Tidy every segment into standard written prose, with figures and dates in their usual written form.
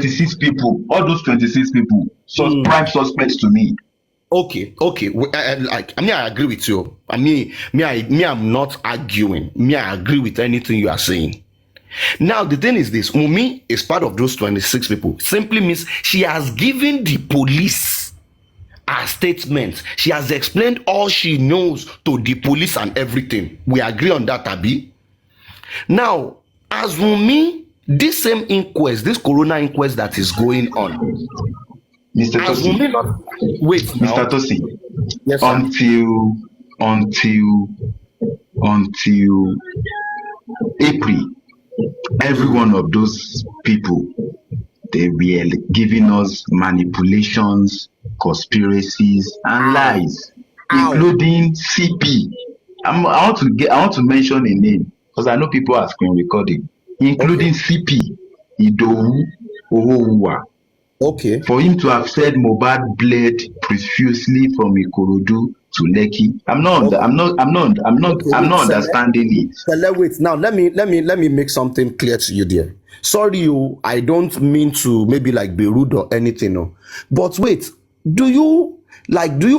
26 people, all those 26 people, prime suspects to me. Okay. I agree with you. I'm not arguing. I agree with anything you are saying. Now, the thing is this: Mumi is part of those 26 people. Simply means she has given the police her statement. She has explained all she knows to the police and everything. We agree on that, Abi. Now, as Mumi, this same inquest, this corona inquest that is going on, Mr. Tosi, wait now. Mr. Tosi, yes, until April, every one of those people, they were giving us manipulations, conspiracies, and lies, including CP. I want to mention a name because I know people are screen recording, including CP Idowu Owowa. Okay. For him to have said Mohbad bled profusely from Ikorodu to Lekki, I'm not understanding it. Wait, now let me make something clear to you there. Sorry, I don't mean to maybe like be rude or anything, no. But wait, do you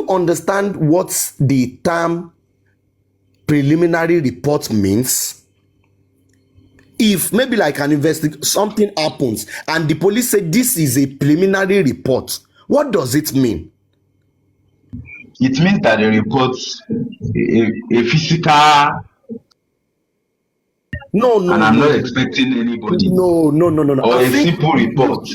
understand what the term preliminary report means? If maybe like an investigation, something happens and the police say this is a preliminary report, what does it mean? It means that the report a physical. No. And I'm not expecting anybody. No. Or a simple report.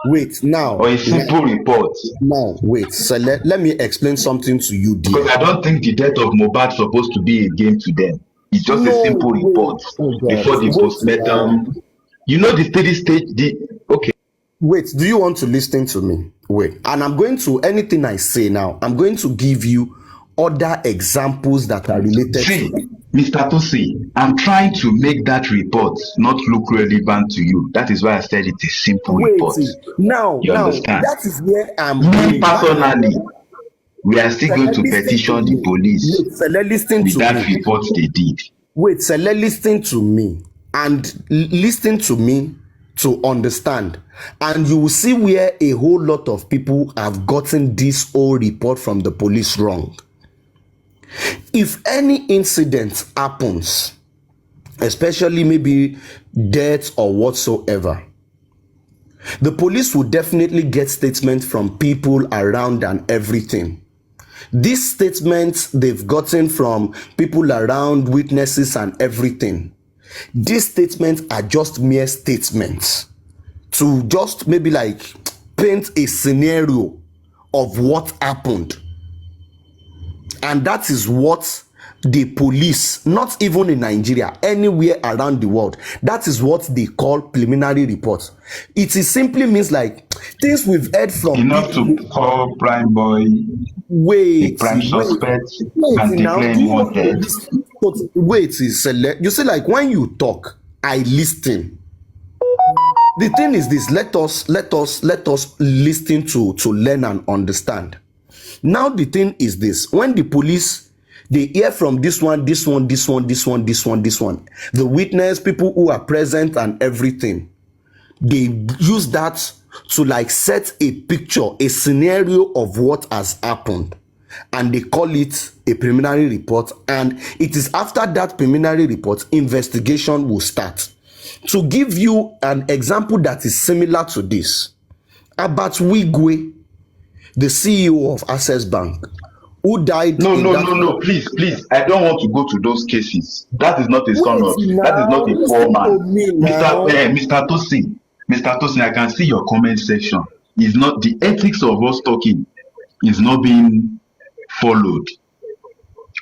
Wait now. Or a simple report. Now wait. So let me explain something to you, dear. Because I don't think the death of Mohbad is supposed to be a game to them. It's just a simple report before the postmortem. You know the steady stage. Okay. Wait, do you want to listen to me? Wait, and I'm going to anything I say now. I'm going to give you other examples that are related. See, Mr. Tosi, I'm trying to make that report not look relevant to you. That is why I said it's a simple report. Now, understand? That is where I'm. Me personally, we are still going to petition the police with that report they did. Wait, listen to me and listen to me to understand, and you will see where a whole lot of people have gotten this whole report from the police wrong. If any incident happens, especially maybe death or whatsoever, the police will definitely get statements from people around and everything. These statements they've gotten from people around, witnesses and everything. These statements are just mere statements to just maybe like paint a scenario of what happened. And that is what the police, not even in Nigeria, anywhere around the world, that is what they call preliminary report. It is simply means like things we've heard from enough to call prime boy a prime suspect and declare him wanted. Wait, you see, like when you talk, I listen. The thing is this: let us listen to learn and understand. Now the thing is this: when the police, they hear from this one, the witness, people who are present and everything, they use that to like set a picture, a scenario of what has happened, and they call it a preliminary report. And it is after that preliminary report, investigation will start. To give you an example that is similar to this, about Wigwe, the CEO of Access Bank, who died. No, please. I don't want to go to those cases. That is not a son of. That is not a poor man. Mr. Tosin, I can see your comment section. Is not the ethics of us talking is not being followed.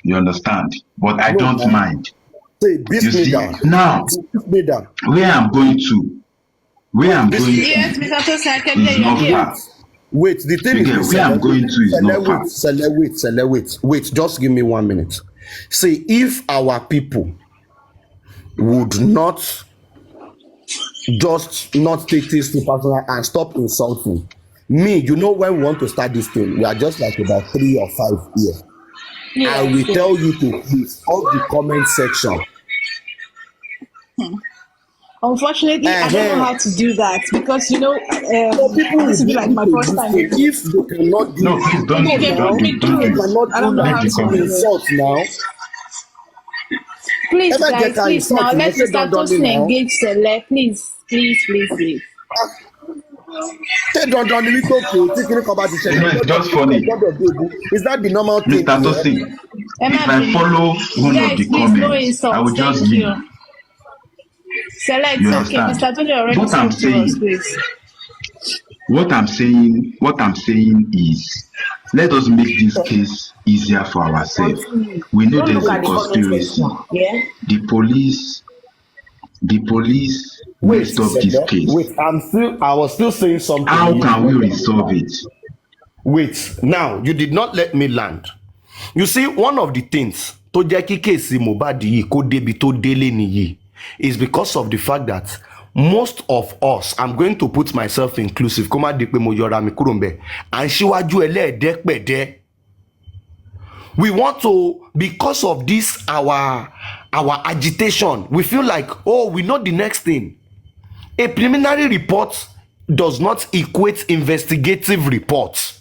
You understand? But I don't mind. You see now where I'm going to. Yes, Mr. Tosin, I can hear you. Not far. Wait, the thing is where I'm going to is not far. Wait, just give me 1 minute. See, if our people would not just not take this to personal and stop insulting me, you know, when we want to start this thing, we are just like about 3 or 5 here. Yeah, I will tell you to please off the comment section. Unfortunately, I don't know how to do that because So people will this will be be like able my to first time. listen if they cannot do No, it. please don't You do can it. Now, Don't put do me it. if Don't through. do you it. cannot I do don't know now, Let how the to to do comments. it. insult now, Please, ever get guys, her please insult now now, let say Mr. don't do it Tosin now. engage Sele. Please, please, please, please. Say don't do it, okay. Thinking about the You know, channel, it's just God funny. of Debu. Is that the normal thing Mr. here? Tosin, if Emma I Binu. follow one of Guys, the please, no comments, I will insults. just Thank leave. you. Sele, it's You okay. understand? Mr. Tosin already What I'm spoke to us, saying, please. what I'm saying is, let us make this case easier for ourselves. Continue. We know Don't there's look a at the comment conspiracy. section. Yeah. The police, the police Wait, messed up this wait. case. I was still saying something. How You did can we not let me resolve land. it? Wait, now you did not let me land. You see, one of the things tó jẹ́ kí kéèsì Mohbad yìí kó débi tó délé nìyí is because of the fact that most of us, I'm going to put myself inclusive, kó má di pé mo yọra mi kúrò ńbẹ̀, à ń ṣíwájú ẹlẹ́ẹ̀dẹ́pẹ̀dẹ́. We want to, because of this our agitation, we feel like, oh, we know the next thing. A preliminary report does not equate investigative reports.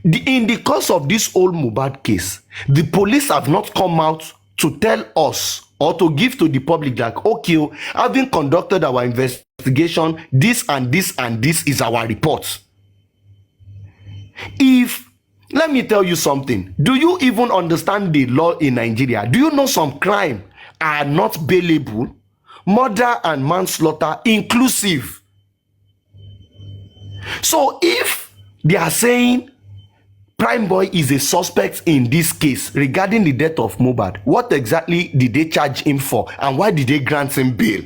In the course of this whole Mohbad case, the police have not come out to tell us or to give to the public that, okay, having conducted our investigation, this and this and this is our report. Let me tell you something. Do you even understand the law in Nigeria? Do you know some crime are not bailable? Murder and manslaughter inclusive. So if they are saying Prime Boy is a suspect in this case regarding the death of Mohbad, what exactly did they charge him for and why did they grant him bail?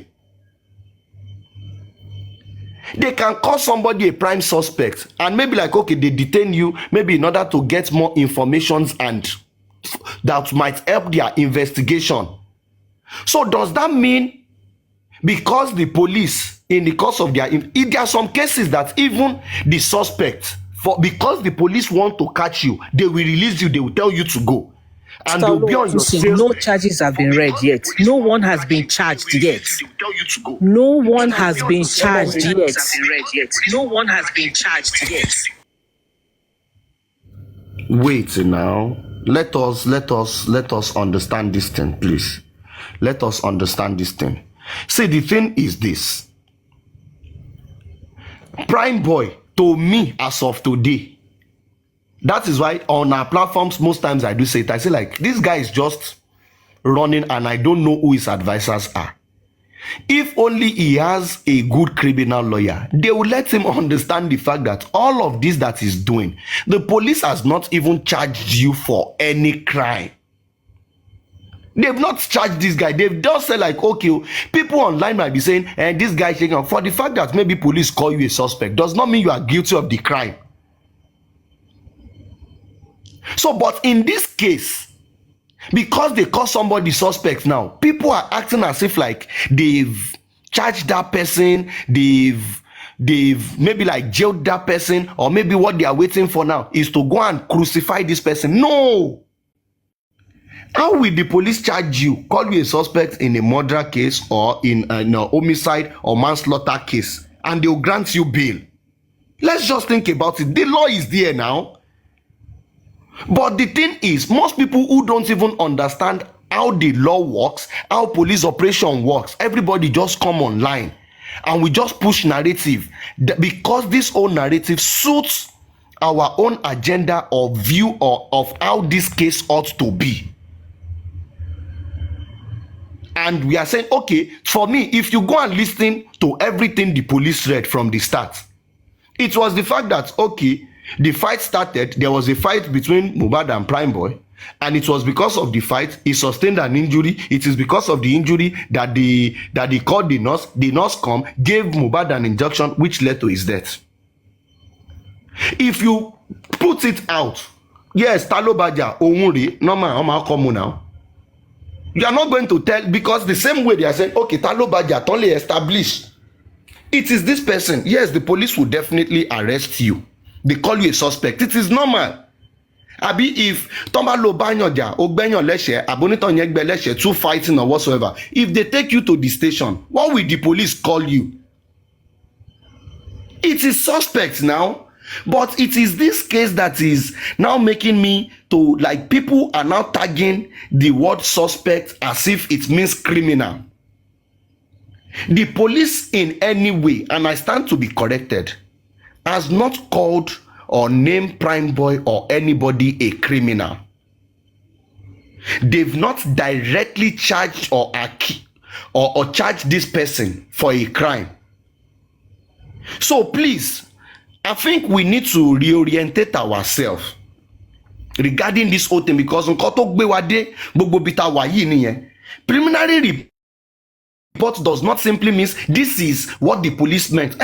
They can call somebody a prime suspect and maybe like, okay, they detain you maybe in order to get more informations and that might help their investigation. So does that mean because the police in the course of there are some cases that even the suspect, because the police want to catch you, they will release you, they will tell you to go. And they'll be on your sales. No charges have been read yet. No one has been charged yet. No one has been charged yet. No one has been charged yet. Wait now. Let us understand this thing, please. Let us understand this thing. See, the thing is this. Prime Boy, to me, as of today, that is why on our platforms, most times I do say it. I say like, this guy is just running and I don't know who his advisors are. If only he has a good criminal lawyer, they will let him understand the fact that all of this that he's doing, the police has not even charged you for any crime. They've not charged this guy. They've just said like, okay, people online might be saying, and this guy shaking up. For the fact that maybe police call you a suspect does not mean you are guilty of the crime. So, but in this case, because they call somebody suspect now, people are acting as if like they've charged that person, they've maybe like jailed that person, or maybe what they are waiting for now is to go and crucify this person. No. How will the police charge you, call you a suspect in a murder case or in a homicide or manslaughter case, and they'll grant you bail? Let's just think about it. The law is there now. But the thing is, most people who don't even understand how the law works, how police operation works, everybody just come online and we just push narrative because this whole narrative suits our own agenda or view of how this case ought to be. And we are saying, okay, for me, if you go and listen to everything the police read from the start, it was the fact that, okay, the fight started, there was a fight between Mohbad and Prime Boy, and it was because of the fight he sustained an injury. It is because of the injury that they called the nurse. The nurse come, gave Mohbad an injection which led to his death. If you put it out, yes, Talobaja, Ounri, normal, Oma Komu now. You are not going to tell, because the same way they are saying, okay, Talobaja, only established. It is this person. Yes, the police will definitely arrest you. They call you a suspect. It is normal. Abi if Tomba lo banyoja, ogbenyon leshe, aboniton yegbe leshe, two fighting or whatsoever, if they take you to the station, what will the police call you? It is suspect now, but it is this case that is now making me to, like, people are now tagging the word suspect as if it means criminal. The police in any way, and I stand to be corrected, has not called or named Prime Boy or anybody a criminal. They've not directly charged or charged this person for a crime. So please, I think we need to reorientate ourselves regarding this whole thing, because nǹkan tó gbé wa dé gbogbo bí tá wà yìí nìyẹn. Preliminary report does not simply mean this is what the police meant.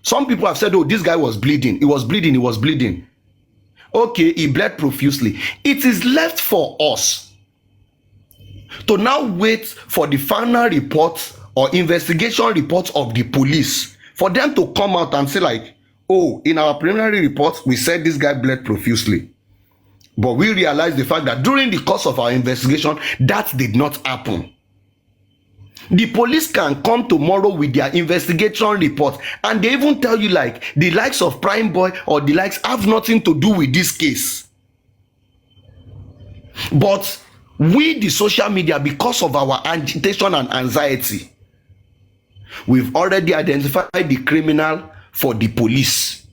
Some people have said, oh, this guy was bleeding. He was bleeding. He was bleeding. Okay, he bled profusely. It is left for us to now wait for the final report or investigation report of the police for them to come out and say, like, oh, in our preliminary report, we said this guy bled profusely. But we realized the fact that during the course of our investigation, that did not happen. The police can come tomorrow with their investigation report and they even tell you, like, the likes of Prime Boy or the likes have nothing to do with this case. But we, the social media, because of our agitation and anxiety, we've already identified the criminal for the police.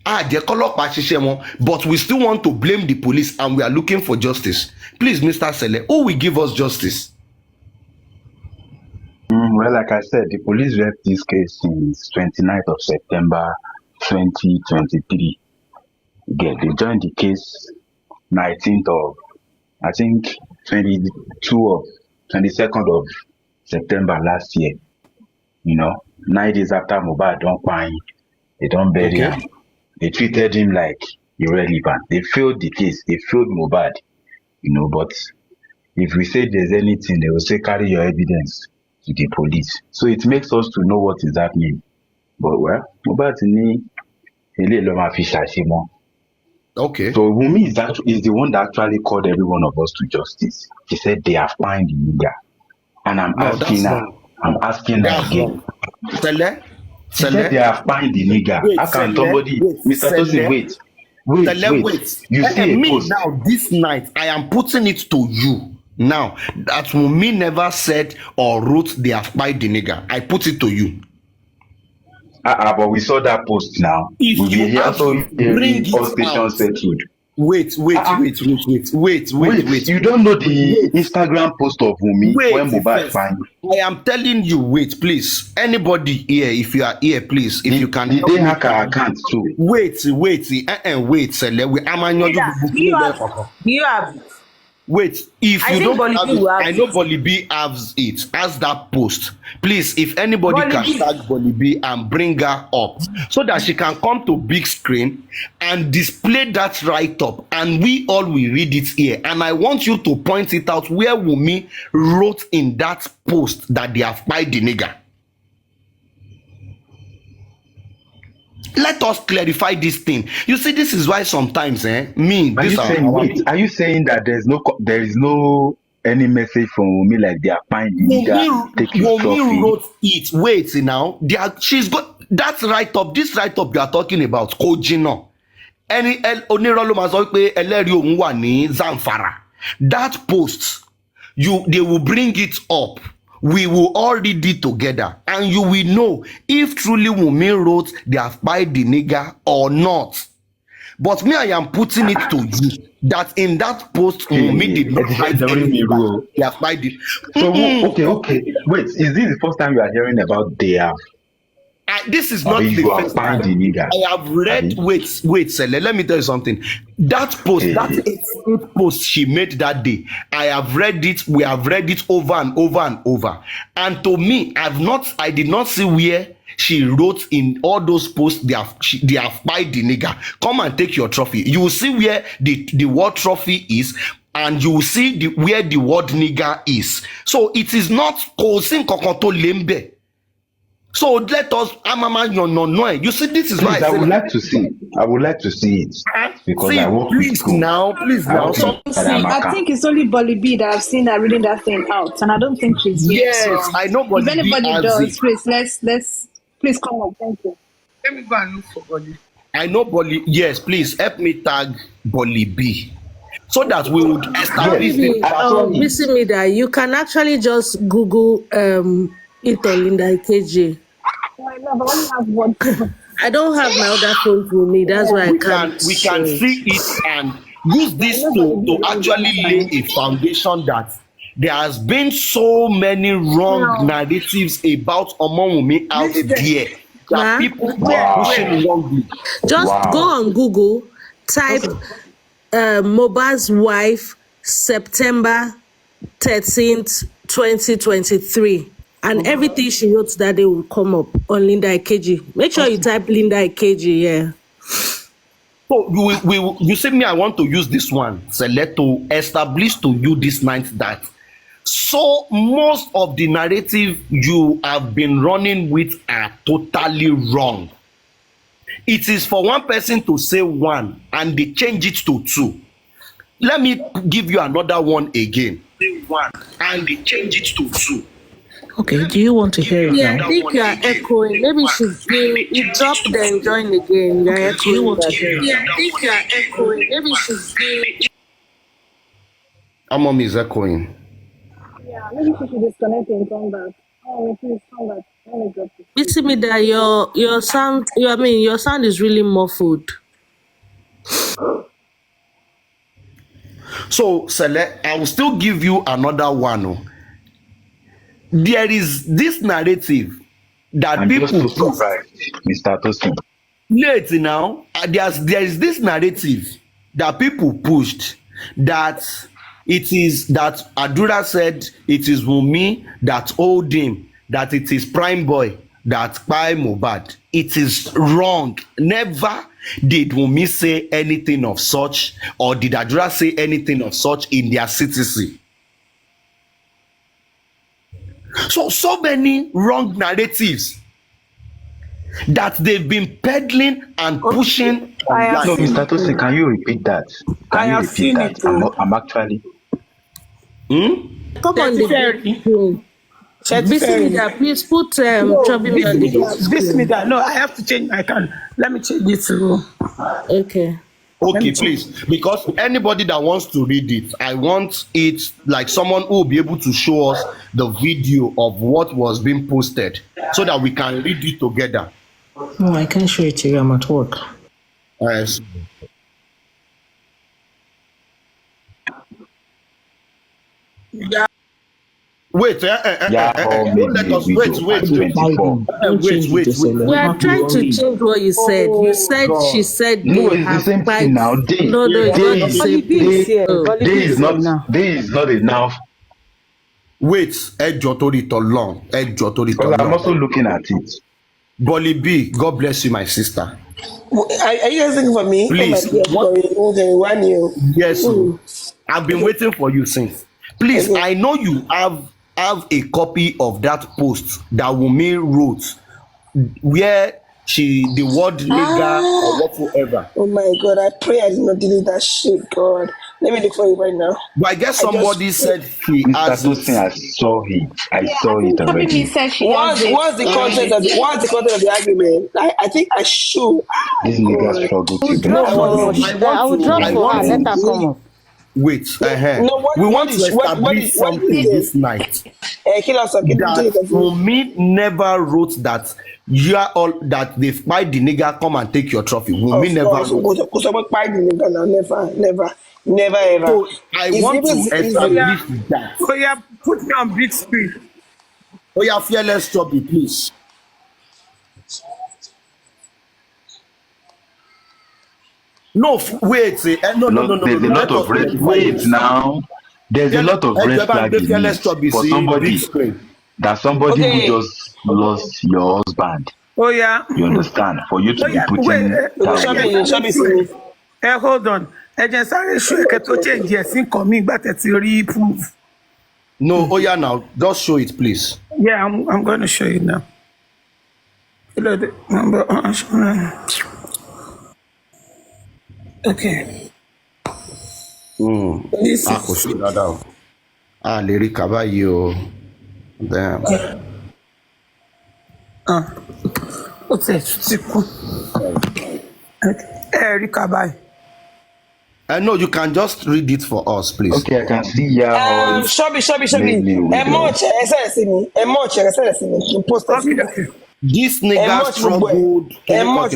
But we still want to blame the police and we are looking for justice. Please, Mr. Sele, who will give us justice? Well, like I said, the police left this case since 29th of September 2023. Again, they joined the case 19th of, I think, 22nd of September last year. You know, 9 days after Mohbad don't find, they don't bury him. They treated him like irrelevant. They failed the case. They failed Mohbad. You know, but if we say there's anything, they will say carry your evidence to the police. So it makes us to know what is happening. But well, Mohbad ni ele lo ma fi ṣàṣemọ. Okay. So Wunmi is the one that actually called every one of us to justice. She said they have fined the nigga. And I'm asking her again. Sele? She said they have fined the nigga. Wait, How can somebody, Mr. Tosin, wait. You see a post. Now, this night, I am putting it to you. Now, that Wunmi never said or wrote they have fined the nigga. I put it to you. But we saw that post now. If we you also bring it all stations settled. Wait. You don't know the Instagram post of Wunmi when Mohbad fined. I am telling you, wait, please. Anybody here, if you are here, please, if you can. Did they hack our account too? Wait, Sele. You have. Wait, if you don't have it, I know Bolibi has it, has that post. Please, if anybody can tag Bolibi and bring her up so that she can come to big screen and display that write-up and we all will read it here. And I want you to point it out where Wunmi wrote in that post that they have fined the nigga. Let us clarify this thing. You see, this is why sometimes, are you saying that there is no any message from Wunmi like they are finding Wunmi wrote it. Wait now. She's got that write-up. This write-up you are talking about, Kojino. Zamfara. That post, they will bring it up. We will all read it together and you will know if truly Wunmi wrote they have fined the nigga or not. But me, I am putting it to you that in that post, Wunmi did not write anything. They have fined it. So, okay. Wait, is this the first time you are hearing about they have? This is not the first time. I have read. Wait, Sele. Let me tell you something. That post, that 8th post she made that day, I have read it. We have read it over and over and over. And to me, I did not see where she wrote in all those posts they have fined the nigga. Come and take your trophy. You will see where the word trophy is. And you will see where the word nigga is. So it is not Kosin Kokoto Lembe. So let us, you see, this is why Please, I I said, would like to see. I would like to see it because see, I work with please school. now, I work some, with See, I Amaka. think it's only Bolly B that I've seen her reading that thing out, and I don't think she's here. yes, So, I know, if but B anybody has it. does, please let's please come up. Thank you. Let me go and look for body. I know Bolly, yes, please help me tag Bolly B so that we would Yes, establish the Maybe I saw it. Missy Mida, you can actually just Google it on Linda KJ. Oh, I love. I only have one phone. I don't have my other phones with me. That's why I can't we show can it. see it and use I this know Bolly B to a long, long actually lay time. a foundation that there has been so many wrong Now, narratives about Omowumi out there that Ma, people are Wow. pushing wrongly. just go Wow. on Google, type okay. Mohbad's wife, September 13th, 2023. And everything she wrote that day will come up on Linda Ikeji. Make sure you type Linda Ikeji, yeah. So you see me, I want to use this one, select to establish to you this night that so most of the narrative you have been running with are totally wrong. It is for one person to say one and they change it to two. Let me give you another one again. Say one and they change it to two. Okay, do you want to hear it Yeah, I now? think you are echoing. Maybe you drop then join again. You are Okay, do you echoing. want to hear it? Yeah, I think you are echoing. Maybe Our mom is echoing. Yeah, maybe she should disconnect and come back. Oh, please come back. Let me drop it. Missy me that your sound your sound is really muffled. So select, I will still give you another one. Oh. There is this narrative that I'm just so people surprised, Mr. Tosin. late now. There is this narrative that people pushed that it is that Adura said it is Wunmi that owed him, that it is Prime Boy that kpai Mohbad. It is wrong. Never did Wunmi say anything of such, or did Adura say anything of such in their CTC. So many wrong narratives that they've been peddling and pushing No, online. Mr. Tosin, can you repeat that? Can you repeat that? I'm actually. Come on, the screen. Missy me that please put Chubby me on the screen. No, I have to change my account. Let me change it to. Okay. Okay, please, because anybody that wants to read it, I want it like someone who will be able to show us the video of what was being posted so that we can read it together. No, I can't show it to you. I'm at work. Yes. Yeah. Wait, Yeah, don't let us wait. We are trying to change what you said. You said she said No, they it's the have same quite. thing now. Day, No, it's not the same thing. Oh. day is not enough. Wait, ẹjọ́ torí t'Ọlọ́run, ẹjọ́ torí Because I'm t'Ọlọ́run. also looking at it. Bolly B, God bless you, my sister. Are you guys looking for me? Please, Oh my God, okay, one you. Yes, I've been waiting for you since. Please, I know you have a copy of that post that Wunmi wrote where the word nigga or whatsoever. Oh my God, I pray I did not delete that shit, God. Let me look for it right now. But I guess somebody said he Mr. has Tosin, I saw it. I saw it Chubby me already. said she has it. What's the content of the argument? I think I should. This nigga struggled to get I out. will drop for her. Let her come up. Wait, No, we want to what establish is something it? this night. Kill us, okay, That Wunmi never wrote that you are all that they've buy the nigga come and take your trophy. Wunmi never wrote. Never ever. So I want to it's establish that. Oh yeah, put me on big screen. Oh yeah, fearless Chubby, please. No, wait. No. There's a lot of red. Wait now. There's a lot of red flag in it for somebody who just lost your husband. Oh yeah. You understand? For you to be putting Hold on. Agent sorry, sure to change yes in coming but it's already proof. No, oh yeah, now just show it, please. Yeah, I'm going to show you now. Okay. This a kò sí dáadáa o. A lè rí kaba yìí o. Damn. Ó tẹ̀ ti kú. Erika, bye. I know you can just read it for us, please. Okay, I can see Yahoo. Shobi. Made me Much, me. Post Okay. This nigga struggled. Much,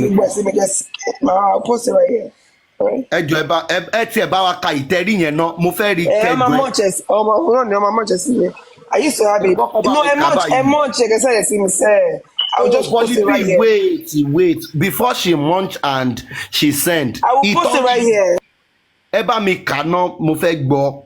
I'll post it right here. Right? Ẹ jọ̀ọ́ ẹ tiẹ̀ bá wa ka ìtẹ́rí yẹn náà mo fẹ́ rí I used to have it. No, much, I will just post it right here. Wait. Before she munch and she send. I will post it right here. Ẹ bá mi kà náà mo fẹ́ gbọ́.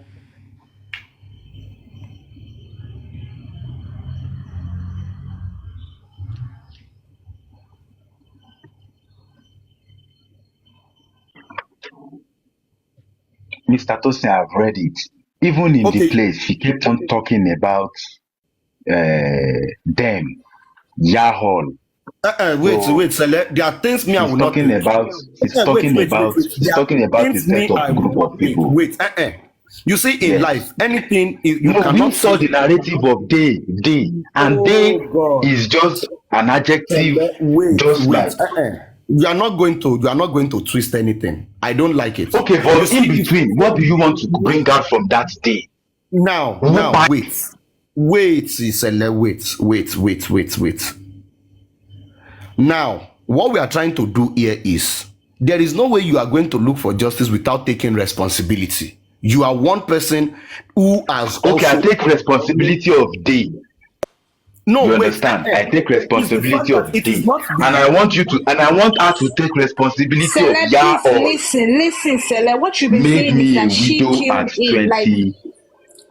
Mr. Tosin, I've read it. Even in the place, she kept on talking about them, Yahoo. Wait, Sele. There are things me I will not talking about. He's talking about his set of group of people. Wait. You see, in life, anything you no, cannot we saw the narrative of day, and day is just an adjective. Wait. You are not going to twist anything. I don't like it. Okay, but in between, what do you want to bring out from that day? Now, wait, Sele, wait. Now, what we are trying to do here is there is no way you are going to look for justice without taking responsibility. You are one person who has I take responsibility of day. No, you understand? I take responsibility of day, and I want her to take responsibility Sele, of Yahoo. Listen, Sele. What you been saying is that she killed it. Like,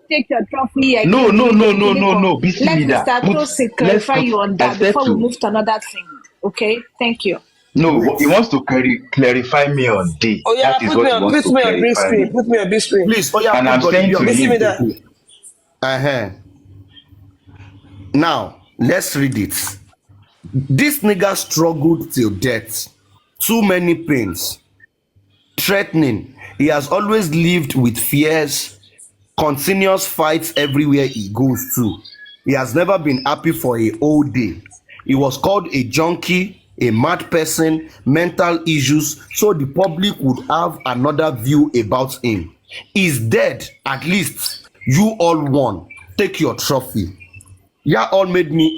take your trophy. No. Let Mr. Tosin clarify you on that before we move to another thing. Okay, thank you. No, he wants to clarify me on day. Oh yeah, that is what he wants to clarify. Put me on big screen. Please, and I'm saying to him. Now, let's read it. This nigga struggled till death. Too many pains. Threatening. He has always lived with fears. Continuous fights everywhere he goes to. He has never been happy for a whole day. He was called a junkie, a mad person, mental issues, so the public would have another view about him. He's dead, at least. You all won. Take your trophy. Ya all made me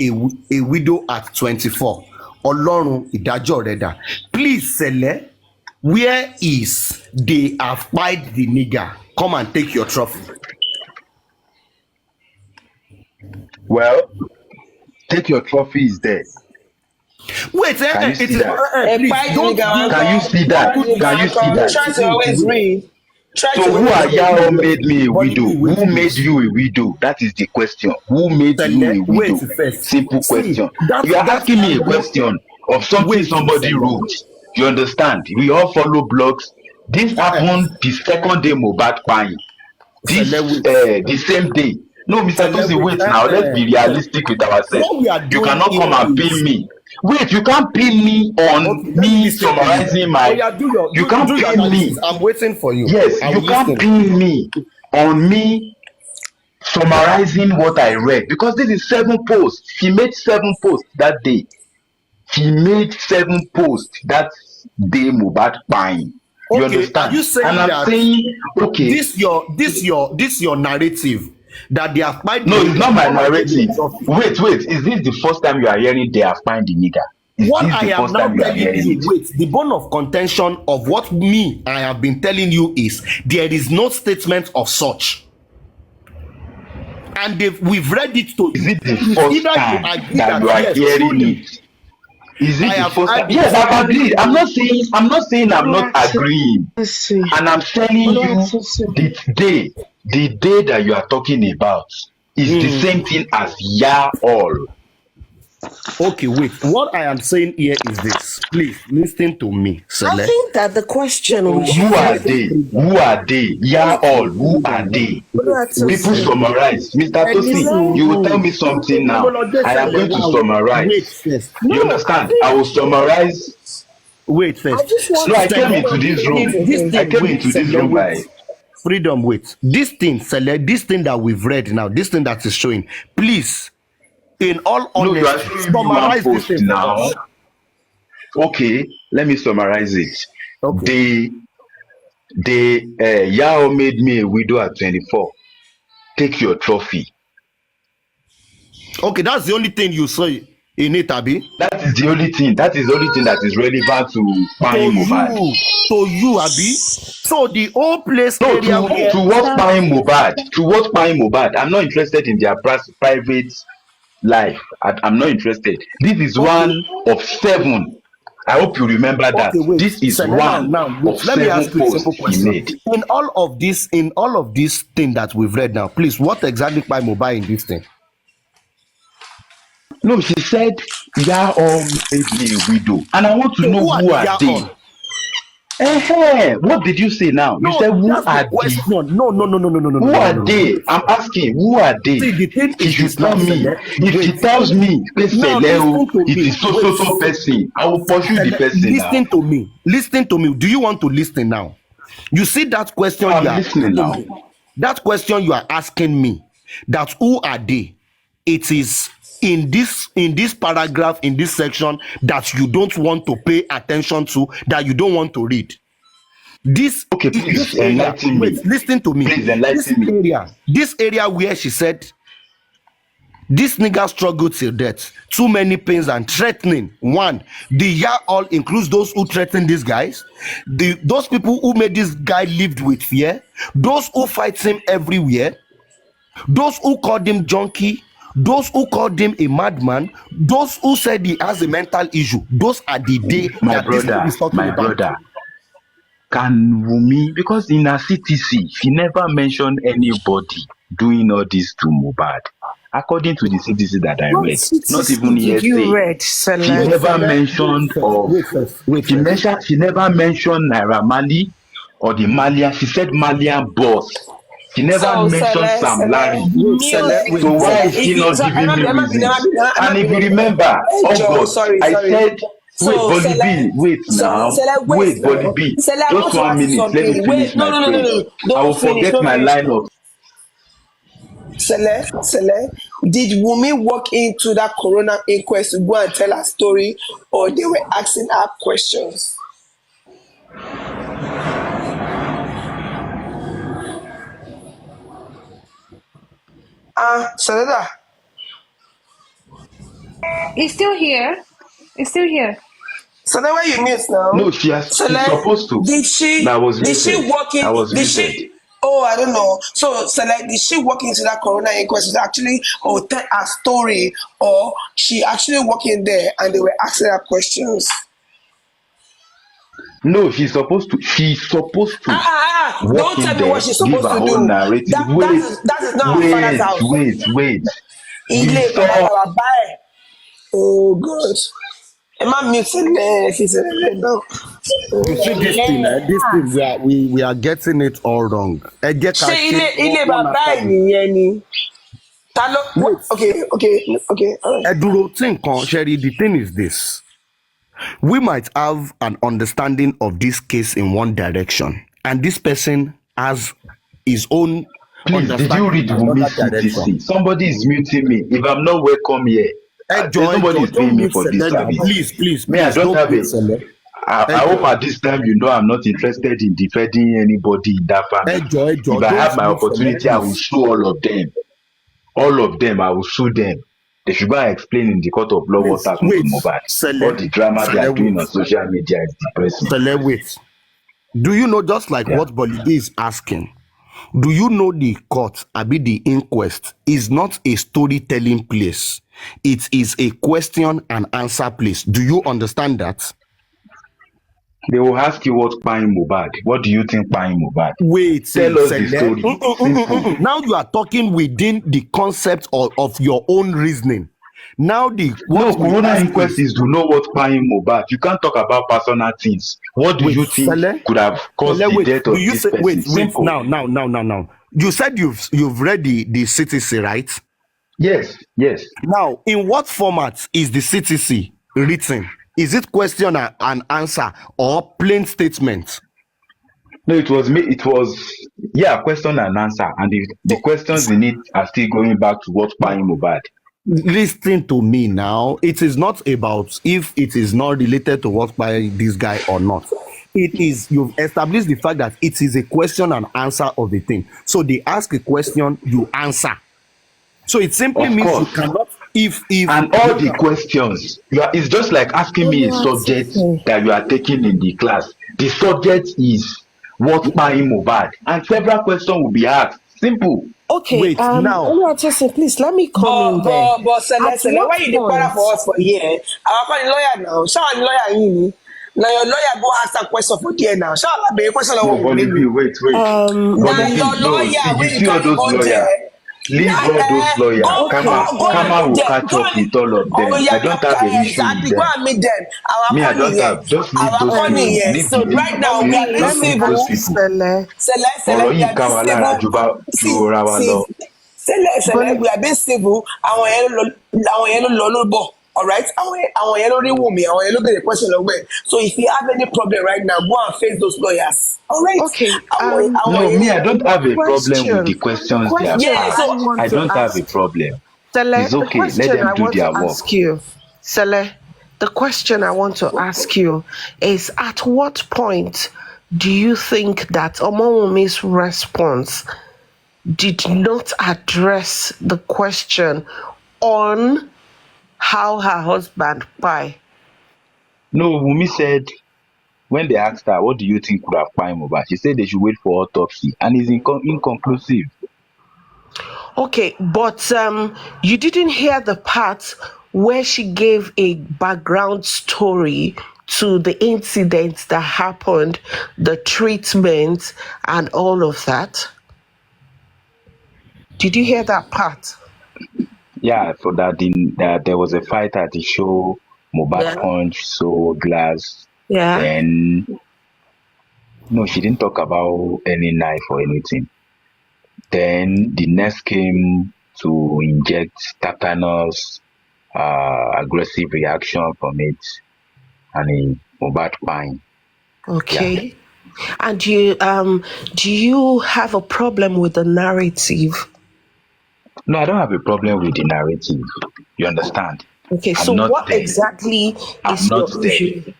a widow at 24. Ọlọ́run ìdájọ́ rẹ̀ dà. Please, Sele, where is they have fight the nigger? Come and take your trophy. Well, take your trophy is there. Wait, can you see please, that? Can you see that? Can you see that? Try to always read. So who are Yahoo made me a widow? Who made you a widow? That is the question. Who made you a widow? Simple question. You are asking me a question of something somebody wrote. You understand? We all follow blogs. This happened the second day Mohbad crying. The same day. No, Mr. Tosin, wait now. Let's be realistic with ourselves. You cannot come and pin me. Wait, you can't pin me on me summarizing my. You can't pin me. I'm waiting for you. Yes, you can't pin me on me summarizing what I read because this is 7 posts. He made 7 posts that day. He made 7 posts that day Mohbad buying. You understand? Are you saying and I'm that saying, okay, this your narrative that they have find? No, it's not my narrative. Wait, is this the first time you are hearing they have find the nigger? What I am now telling you, wait, the bone of contention of what I have been telling you is there is no statement of such. And we've read it to you. Is it the first time that you are hearing it? Is it the first time? Yes, I've agreed. I'm not saying I'm not agreeing. And I'm telling you the day that you are talking about is the same thing as all. Okay, wait. What I am saying here is this. Please listen to me, I Sele. think that the question we Who should are they? Who are they? Yeah, all. Who are they? People summarize. Mr. Tosin, you will tell me something now. I am going to Wait summarize. first. You understand? I will summarize. Wait I first. just want No, I to came Sele, into this room. this I thing, came wait, into this Sele, room wait. by Freedom, wait. This thing, Sele, this thing that we've read now, this thing that is showing, please, in all no, you are honesty, showing me one summarize this post thing for now. us. Okay, let me summarize it. Okay. Yao made me a widow at 24. Take your trophy. Okay, that's the only thing you saw in it, Abi. That is the only thing. That is the only thing that is relevant to Kpain Mohbad. To you, Abi. So the whole place No, area where to what Kpain Mohbad. To what Kpain Mohbad. I'm not interested in their private life. I'm not interested. This is okay, one of 7. I hope you remember that. okay, wait. This is Selena, one now of wait. Let me 7 ask you a simple posts he question. made. In all of this thing that we've read now, please, what exactly by mobile in this thing? No, she said, Yao made me a widow. And I want to So know who are who the are they? Yaon? What did you say now? You No, said who that's the are they? question. No. Who are they? Wait. I'm asking, who are they? See, the thing She is should this now, tell me. Sele. If she Wait. tells me, Now listen to it me. is so person, I will pursue the Sele, person now. listen to me. Listen to me. Do you want to listen now? You see that question I'm you are listening asking now. me. That question you are asking me. That who are they? It is in this paragraph, in this section, that you don't want to pay attention to, that you don't want to read. This Please area. enlighten me. Wait, listen to me. Please enlighten me. This area where she said this nigga struggled till death, too many pains and threatening. One, the year all includes those who threatened these guys, those people who made this guy lived with fear, those who fight him everywhere, those who called him junkie, those who called him a madman, those who said he has a mental issue. Those are the day that this thing is talking My about. brother, can Wumi, because in her CTC, she never mentioned anybody doing all this to Mohbad. According to the CTC that I read, not even Did you hearsay. read, She Sele? never mentioned of. She never mentioned Naira Marley or the Malian. She said Malian boss. She never so mentioned Sam Larry. So why is she not giving me reasons? And if you remember, August, I said, wait, so Bolly B, wait so now. Sele, wait Wait, Bolly now. B. Sele, I want Just to one ask you minute. Let me something. finish Wait, my phrase. I Don't will finish, forget don't my finish. line of. Sele, did Wumi walk into that corona inquest to go and tell her story, or they were asking her questions? Selena. He's still here. He's still here. So then why you mute now? No, she's supposed to. Did she I was muted. walk in? I was Did muted. she? Oh, I don't know. So did she walk into that corona inquest to actually tell her story, or she actually walked in there and they were asking her questions? No, she's supposed to. Walk Don't in tell me there, what she's give supposed her to own do. narrative. That is not her father's house. Wait. We Ilé bàbá saw. bàbá ẹ̀. Oh God. Ẹ má mute ẹ̀ fi ṣẹlẹ̀ náà. You see this thing, we are getting it all wrong. Ṣé ilé bàbá ẹ̀ nìyẹn ni? Ta ló? Okay. All right. Eduro Tinkan, Sherry, the thing is this. We might have an understanding of this case in one direction, and this person has his own. Please, did you read Wumi's CTC? Somebody is muting me. If I'm not welcome here, somebody is paying me for this service. Please. I don't have it. I hope at this time you know I'm not interested in defending anybody in that family. If I have my opportunity, I will sue all of them. All of them, I will sue them. They should go and explain in the court of law what happened to Mohbad. All the drama they are doing on social media is depressing. Wait. Do you know, just like what Bolide is asking, do you know the court, abi the inquest, is not a storytelling place? It is a question and answer place. Do you understand that? They will ask you what Kpain Mohbad. What do you think Kpain Mohbad? Wait, tell us the story. Now you are talking within the concept of your own reasoning. Now No, what we corona ask inquest is, is to know what buying Mohbad. You can't talk about personal things. What do wait, you think Sele, could have caused Sele, the wait. death Do of you this say person? wait? Simple. Now. You said you've read the CTC, right? Yes, yes. Now, in what format is the CTC written? Is it question and answer or plain statement? No, it was yeah, question and answer, and the So, questions in it are still going back to what buying Mohbad. listen to me now. It is not about if it is not related to what by this guy or not. It is, you've established the fact that it is a question and answer of a thing. So they ask a question, you answer. So it simply Of means you course. cannot, if And all hold the on. questions, it's just like asking me a subject that you are taking in the class. The subject is what buying Mohbad, and several questions will be asked. Simple. Okay, Wait, now, Oluwatosin, please let me come in there. But At Sele, what why you dey para point? for us for here? Our calling lawyer now. Show our lawyer in. Now your lawyer go ask that question for there now. Show our be question No, of Bolly B, me. wait. Now Bolly B, your no, lawyer see, you when you see all carry those go lawyers. there. Leave Now all those lawyers. Okay, Kama go will meet them. catch up with all of Oh them. yeah, I don't have an issue with exactly. Go them. and meet them. Our Me, I calling don't here. have. Just leave Our those calling people. here. Leave So the, right let now we are me being let just me leave those civil. ask people. Sele. Ọ̀rọ̀ We yìí are ká being wa lára civil. ju ra wa lọ. We are being civil. Àwọn yẹn ló lọ bọ̀. Alright, àwọn yẹn ló rí Wùmí, àwọn yẹn ló bèrè question lọ́wọ́ ẹ̀. So if you have any problem right now, go and face those lawyers. Alright, Okay, àwọn No, yẹn me, I yẹn. don't have a problem with the the questions they have question Yeah, asked. I so want I to don't have a ask problem. Sele, It's the okay. Let question them I do want to their work. ask you, Sele, the question I want to ask you is at what point do you think that Omowumi's response did not address the question on how her husband died? No, Wunmi said when they asked her, what do you think could have killed Mohbad? She said they should wait for autopsy, and it's inconclusive. Okay, but you didn't hear the part where she gave a background story to the incidents that happened, the treatment, and all of that. Did you hear that part? Yeah, for that there was a fight at the show. Mohbad Yeah. punched so glass. Yeah. Then no, she didn't talk about any knife or anything. Then the nurse came to inject tetanus, aggressive reaction from it, and Mohbad pine. Okay. Yeah. And do you have a problem with the narrative? No, I don't have a problem with the narrative. You understand? Okay, I'm so not what there. exactly I'm is not your there. issue?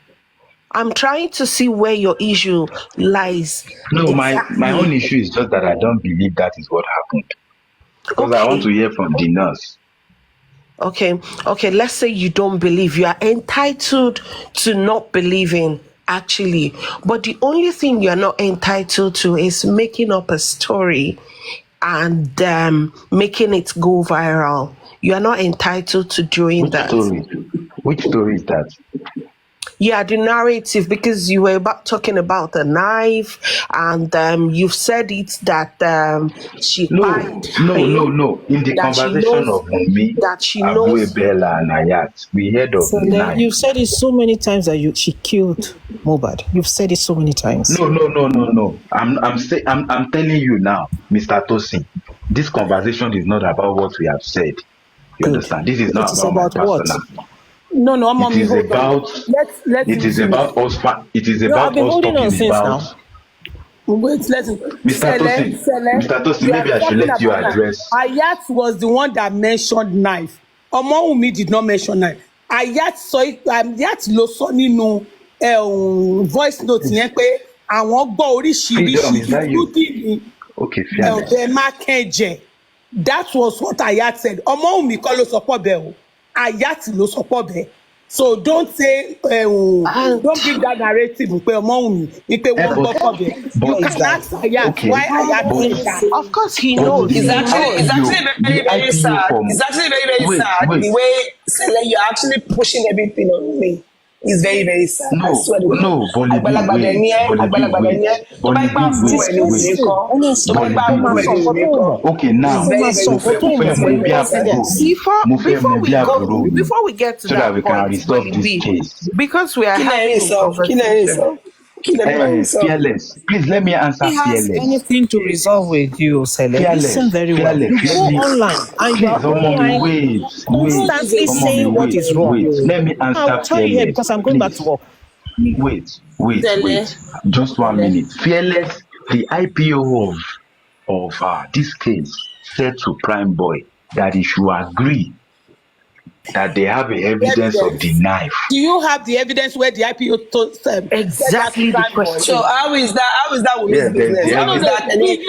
I'm trying to see where your issue lies. No, my own Exactly. issue is just that I don't believe that is what happened. Because I want to Okay. hear from the nurse. Okay, let's say you don't believe. You are entitled to not believing, actually. But the only thing you're not entitled to is making up a story and making it go viral. You are not entitled to doing Which that. story? Which story is that? Yeah, the narrative, because you were talking about the knife, and you've said it that she pied him, No. In the that she conversation knows of Wunmi, that she knows. Abuebela, and Ayat, we heard of So the knife. you've said it so many times that she killed Mohbad. You've said it so many times. No. I'm telling you now, Mr. Tosin, this conversation is not about what we have said. You Good. understand? This is It not is about my about what? personal. No, It mommy, is hold on. about Let it him is finish. about us it is No, I've about been us holding on talking since about now. Wait, let him. Mr. Tosin, You are maybe I should talking let you about knife. address. Ayat was the one that mentioned knife. Omowumi did not mention knife. Ayat sọ Ayat ló sọ nínú voice note yẹn pé àwọn gbọ́ Freedom, oríṣiríṣi is that you? including Okay, fearless. ọ̀bẹ mákẹ́jẹ. That was what Ayat said. Omowumi kọ́ ló sọ pọ̀ bẹ́ẹ̀ o. Ayat ló sọ pọ̀ bẹ́ẹ̀. So don't say And don't bring that narrative pé Omowumi ní pé wọ́n gbọ́ pọ̀ bẹ́ẹ̀. You What is can that? ask Ayat Okay, why Ayat but said that. of course, he but knows. It's He the actually knows. very, very IPO sad. from It's actually very, very sad wait. the way Sele, you're actually pushing everything on me. It's very, very sad. I No, swear to God. no, Bolly B, Àgbàlagbà dẹ̀ ni ẹ́, àgbàlagbà dẹ̀ ni ẹ́. Tó bá ipá àbúrò ẹ̀ ní òní kọ́. Tó bá ipá àbúrò ẹ̀ ní òní kọ́. Okay, now, It's very, very mo sad. fẹ́ mú bí àbúrò mi. Mo fẹ́ mú bí àbúrò mi. Before we get to So that we can resolve this case. because we are Kí lẹ̀ ń having a sọ? Kí lẹ̀ ń sọ? conversation. Kí lẹ̀ ń sọ? Fearless. Please let me answer He has fearless. anything to resolve with you, Sele. Fearless. Listen very well. Fearless. You go online and you are Please, wait. constantly saying what is wrong. Wait. Let me answer I'll tell you here fearless. because I'm going back to work. Wait. Just 1 minute. Fearless, the IPO of this case said to Prime Boy that he should agree that they have a evidence of the knife. Do you have the evidence where the IPO told them? Exactly the question. So how is that Wumi's Yeah, business? How is that any?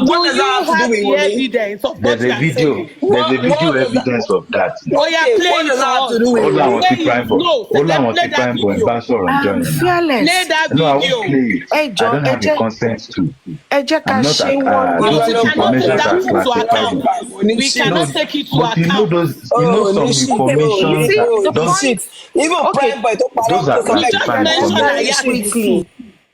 What does that have to do with Wumi? Evidence of what There's you a are video. saying? There's a video What does evidence of that. Oh yeah, Okay, play what it does for that have to us. do with Hold on, Wumi? what's the Prime Boy? No, Hold on, what's play the that Prime Boy? video. Ambassador on joining. Fearless. Play that No, I video. won't play it. Hey, I John, don't have the consent to. ẹ jẹ́ ká I'm not ṣe at, one those We cannot information take are that into classified. account. We cannot take it to But you know account. those, Nishi, some information see, that the those, point- Even Okay. Prime Boy tó those parọ́ are tó sọ You just Prime classified mentioned Boy. information.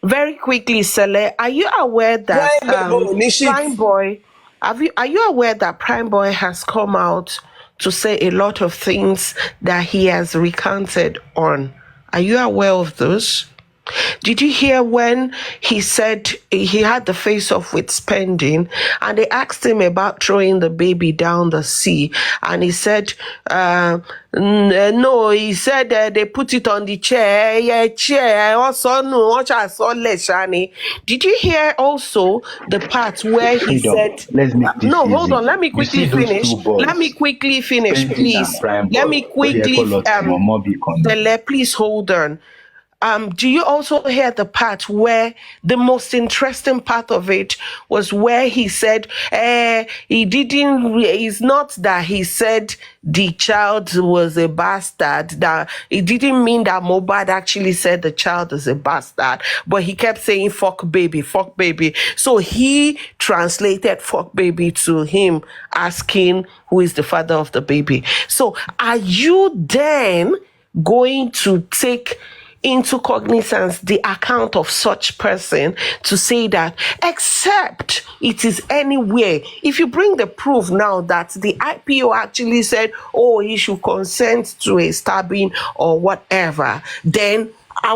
very quickly, Sele, are you aware that Nishi. Prime Boy, are you aware that Prime Boy has come out to say a lot of things that he has recanted on? Are you aware of those? Did you hear when he said he had the face off with spending and they asked him about throwing the baby down the sea and he said no, he said they put it on the chair also no shani. Did you hear also the part where he Freedom. said Let's make this no, easy. hold on, let me You quickly see those finish. two boys, Let me quickly finish, Spending please. and Prime Let Boy. me quickly Tele, please hold on. Do you also hear the part where the most interesting part of it was where he said it's not that he said the child was a bastard, that it didn't mean that Mohbad actually said the child is a bastard, but he kept saying fuck baby. So he translated fuck baby to him asking who is the father of the baby. So are you then going to take into cognizance the account of such person to say that except it is anywhere, if you bring the proof now that the IPO actually said, oh, he should consent to a stabbing or whatever, then I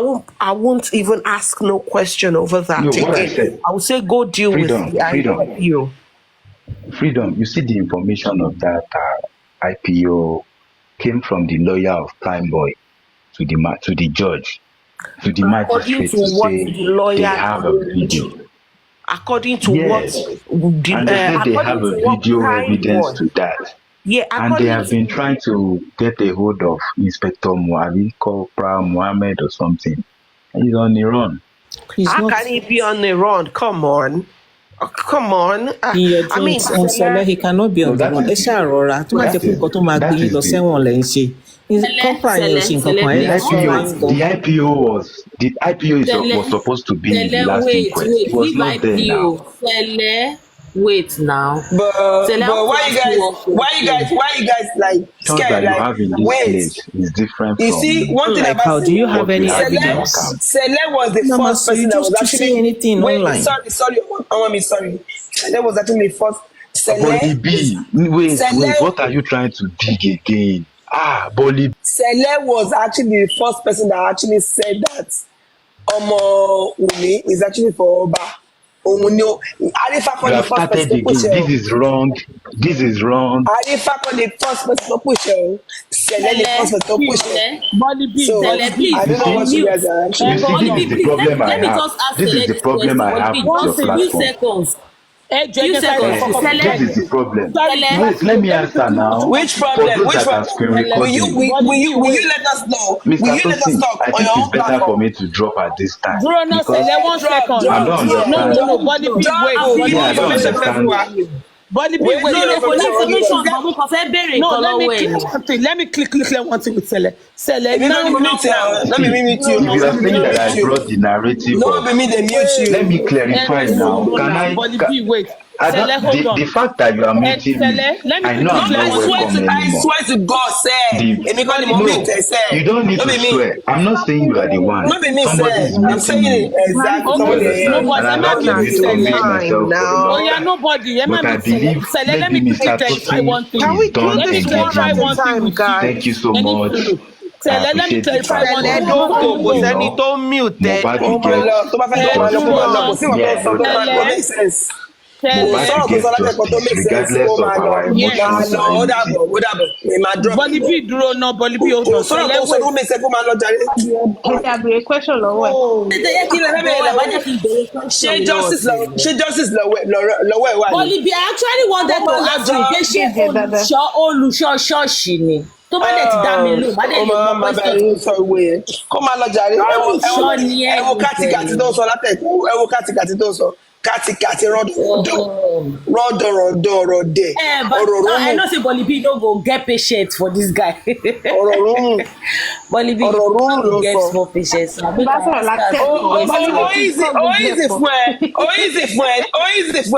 won't even ask no question over that. No, what I said. I will say go deal with the IPO. Freedom. You see, the information of that IPO came from the lawyer of Prime Boy to the judge, to the magistrate to say they have a video. According to yes. what and they said they have a video evidence to that. Yeah, and they have been trying to get a hold of Inspector Corporal Mohammed or something. He's on the run. How can he be on the run? Come on. I mean, he cannot be on the run. The IPO was supposed to be the last inquest. It was not there now. Wait now. But why you guys like scared? That you like have in this place is different you from. see, one thing like about how do you have any evidence? Sele was the first person that was actually anything online. Sorry. Sorry. Sele was actually the first. Wait, what are you trying to dig again? Sele was actually the first person that actually said that Umi is actually for Oba. You have started again. This is wrong. Arifa for the first person to push her. Sele the first person to push her. So I don't know what you guys are actually. You see, this is the problem I have. This is the problem I have with your platform. This is the problem. Wait, let me answer now. Which problem? Will you let us know? Mr. Will you let us Tosin, talk I on think your own it's better platform? for me to drop at this time. Bro, no, because Sele, 1 second. I don't understand. No, Body B, wait. Body B, wait. No, let me click one thing with Sele. Let me mute you. If you are saying that I brought the narrative, let me clarify now. Body B, wait. The fact that you are muting me, I know I'm not welcome anymore. I swear to God, say. No, you don't need to swear. I'm not saying you are the one. Not be me, Somebody is say. I'm muting saying you. it exactly. You Somebody understand? Nobody, And I've had to convince myself for a Oh long yeah, time. nobody. But I believe Let maybe me quickly Mr. clarify Tosin one thing. Can we is do done Let me this one clarify engaging at a you. one thing time, with you. Thank you guys? so much. Let me I appreciate the clarify fact, one but thing. Don't go, kò you sẹ́ni know, tó muted. Mohbad Oh will my get lord, tó bá fẹ́ kó máa lọ kó máa lọ, kò sí justice. Me, nǹkan I tó sọ know tó that. máa tó make sense. Kò Mohbad will sọ̀rọ̀ tó sọ get látẹ̀kọ́ tó justice make sense kó regardless of máa lọ. our Yes. emotions or Ó anything. dàbọ̀, mi máa drop ẹ̀ Bọ́lí lọ. bí dúró náà, Bọ́lí bí ó Kò dàn sọ̀rọ̀ tó sọ tó make sense kó máa lọ jàre. Ẹ̀jẹ̀ àbèrè question lọ́wọ́ ẹ̀. Tètè yẹ kí lè fẹ́ bẹ̀rẹ̀ lọ́wọ́ ṣé justice lọ́wọ́ ẹ̀ wà ní. Bọ́lí bí I actually wanted Ó to máa lọ ask jọ. you pé ṣé Ẹ̀jẹ̀ dáadáa. olùṣọ́ ṣọ́ọ̀ṣì ni? Tó bá dẹ̀ ti dá mi lò, má dẹ̀ Ó lè mọ máa bá question yín tó sọ ṣe. ìwé yẹn. Kó máa lọ jàre. Olùṣọ́ ni Ẹ wo ẹni kátìkàtì tẹ̀lé. tó ń sọ látẹ̀kọ́. Ẹ wo kátìkàtì tó ń sọ. Kátìkàtì rọ́dọ̀rọ̀dọ̀ ọ̀rọ̀ dẹ̀. But Ọ̀rọ̀ I rúmù. know say Bọ́lí bí no go get patient for this guy. Ọ̀rọ̀ rúmù. Bọ́lí bí Ọ̀rọ̀ rúmù no ló go get sọ. small patience. Na make Bá I sọ̀rọ̀ ask láti am. ẹ̀kọ́. Ó easy fún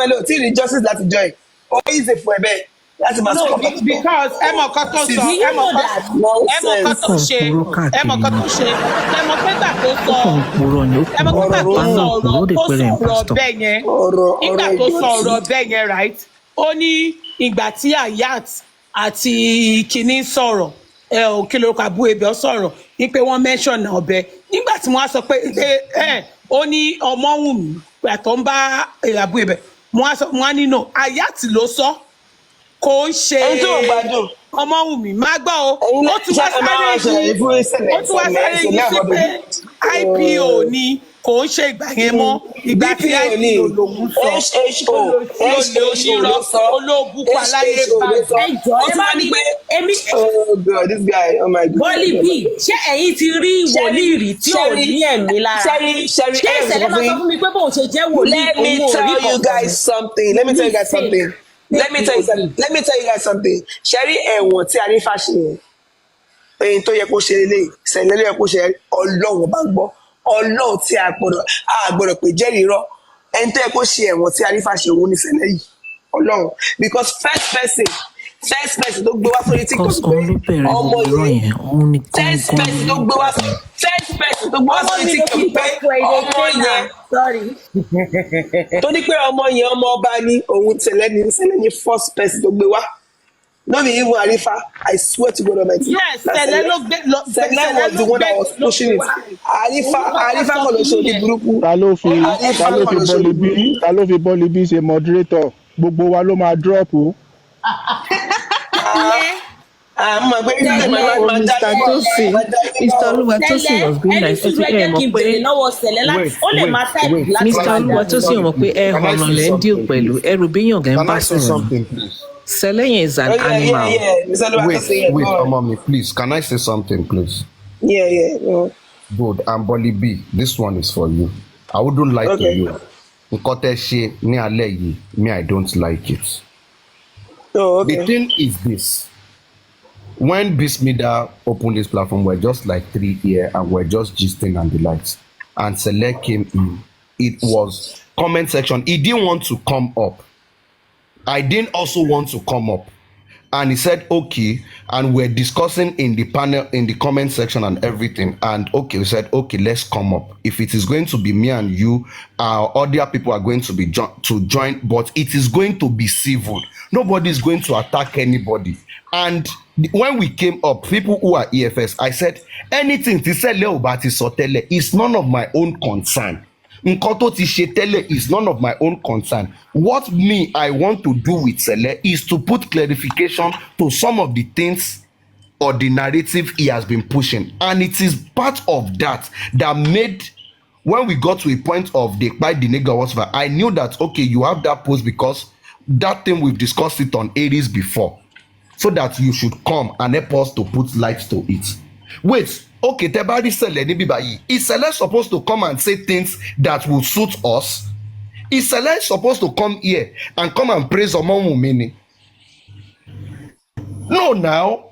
ẹ lò tí ì rí justice láti join. Ó easy fún ẹ bẹ́ẹ̀ láti máa sọ No, pátá. because ẹ mọ̀ kan tó sọ, Do you know that? ẹ mọ̀ kan tó ṣe, ẹ mọ̀ kan tó ṣe, ẹ mọ̀ pé gbà tó sọ, ẹ mọ̀ pé gbà tó sọ ọ̀rọ̀ bẹ́ẹ̀ yẹn, nígbà tó sọ ọ̀rọ̀ bẹ́ẹ̀ yẹn, right? Ó ní ìgbà tí Ayat àti Kìnní sọ̀rọ̀, kí ló ka bú ebè ọ sọ̀rọ̀, ní pé wọ́n mention ọbẹ̀. Nígbà tí wọ́n á sọ pé ó ní Ọmọ́wùnmí àtọ̀ ń bá àbú ebè, wọ́n á ní no, Ayat ló sọ. Kò ń ṣe ẹni tó gbádùn. Ọmọ́wùnmí má gbọ́ o ó tún wá sáré yí sí pé IPO ni kò ń ṣe ìgbà yẹn mọ́ ìgbà tí IPO lòun sọ olóṣì onírọ́ olóògùn paláyé bá ẹjọ́ ẹ bá ní èmi. Oh God, this guy, oh my God. Bọ́lí bí ṣé ẹ̀yin ti rí wòlíì rí tí ò ní ẹ̀mí lára ṣé ìṣẹ̀lẹ̀ máa sọ fún mi pé bóun ṣe jẹ́ wòlíì Let me tell you guys something. Let me tell you guys something. Ṣẹ́rí ẹ̀wọ̀n tí Arífà ṣe yẹn. Ẹyin tó yẹ kó ṣe lélẹ̀ ìṣẹ̀lẹ̀ ló yẹ kó ṣe Ọlọ́run bá gbọ́. Ọlọ́run tí a gbọ́dọ̀ pé jẹ́rìí rọ́. Ẹni tó yẹ kó ṣe ẹ̀wọ̀n tí Arífà ṣe òun ní ìṣẹ̀lẹ̀ yìí. Ọlọ́run because first person tó gbé wá sórí TikTok pé ọmọ yẹn first person tó gbé wá sórí TikTok pé ọmọ yẹn tó ní pé ọmọ yẹn ọmọ ọba ní òun tẹ̀lé ní first person tó gbé wá no be even Arifa I swear to God Almighty. Yes, Sẹlẹ was the one that was pushing it. Arifa kọ́ ló ṣe orí burúkú. Ta ló fi Bọ́lí bí ṣe moderator gbogbo wa ló máa drop o. Mr. Tosin was going like this. Mr. Oluwatosin mọ̀ pé ẹ ọ̀nà lẹ́ ń deal pẹ̀lú ẹrù bíyàn gẹ̀ ń bá sọ̀rọ̀. Sẹlẹ̀yìn is an animal. Wait, mommy, please. Can I say something, please? Yeah. Good. And Bọ́lí B, this one is for you. I wouldn't lie to you. Nǹkan tẹ́ ṣe ní alẹ́ yìí, me, I don't like it. Oh, okay. The thing is this. When Bismida opened this platform, we're just like 3 here and we're just gisting and the likes. And Select came in. It was comment section. He didn't want to come up. I didn't also want to come up. And he said, okay. And we're discussing in the panel, in the comment section and everything. And okay, we said, okay, let's come up. If it is going to be me and you, other people are going to be to join, but it is going to be civil. Nobody is going to attack anybody. And when we came up, people who are EFS, I said, anything to say is none of my own concern. Nkoto ti ṣe tẹ́lẹ̀ is none of my own concern. What I want to do with Sele is to put clarification to some of the things or the narrative he has been pushing. And it is part of that made, when we got to a point of the nigga whatever, I knew that, okay, you have that post because that thing we've discussed it on Aries before. So that you should come and help us to put light to it. Wait. Okay, Tebari Sele níbí báyìí. Is Sele supposed to come and say things that will suit us? Is Sele supposed to come here and come and praise Omowunmi? No, now.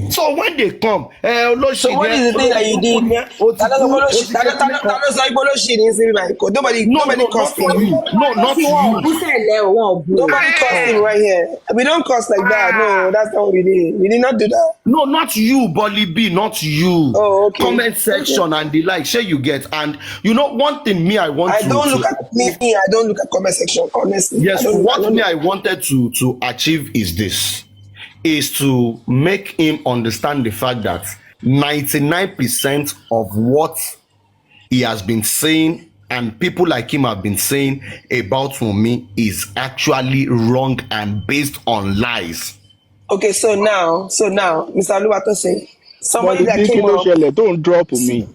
So So when they come, so what is the thing that you did? Nobody cursed him. No, not you. Nobody cursed him right here. We don't curse like that. No, that's not what we did. We did not do that. No, not you, Bolly B, not you. Oh, okay. Comment section and the like, share you get. And you know, one thing me, I want to... I don't look at comment section, honestly. Yes, I wanted to achieve is this. Is to make him understand the fact that 99% of what he has been saying and people like him have been saying about me is actually wrong and based on lies. Okay, so now, Mr. Oluwato say somebody that came up. Don't drop me.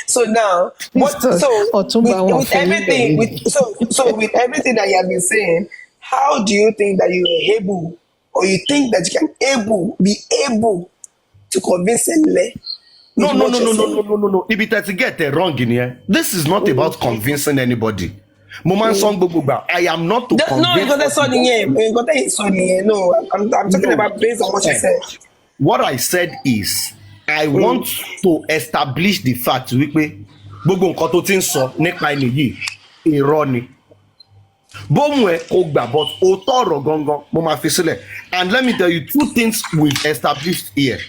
So now, with everything that you have been saying, how do you think that you are able, or you think that you can be able to convince Ele? No. If you get it wrong in here, this is not about convincing anybody. I am not to convince. No, I'm talking about based on what you said. What I said is, I want to establish the fact wípé gbogbo nǹkan tó ti ń sọ nípa ẹni yìí irọ́ ni. Bóun ẹ kò gbà but òótọ́ ọ̀rọ̀ gangan mo máa fi sílẹ̀. And let me tell you two things we've established here.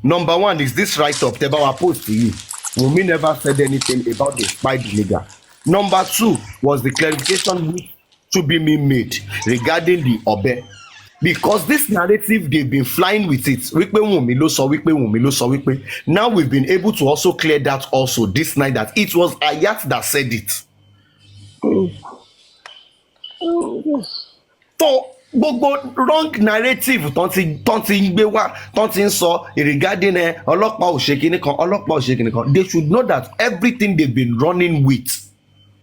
Number one is this write-up tẹ́ bá wa post to you. Wunmi never said anything about the spied nigger. Number two was the clarification which should be made regarding the Obe. Because this narrative, they've been flying with it. Now we've been able to also clear that also this night that it was Ayat that said it. So, wrong narrative regarding they should know that everything they've been running with,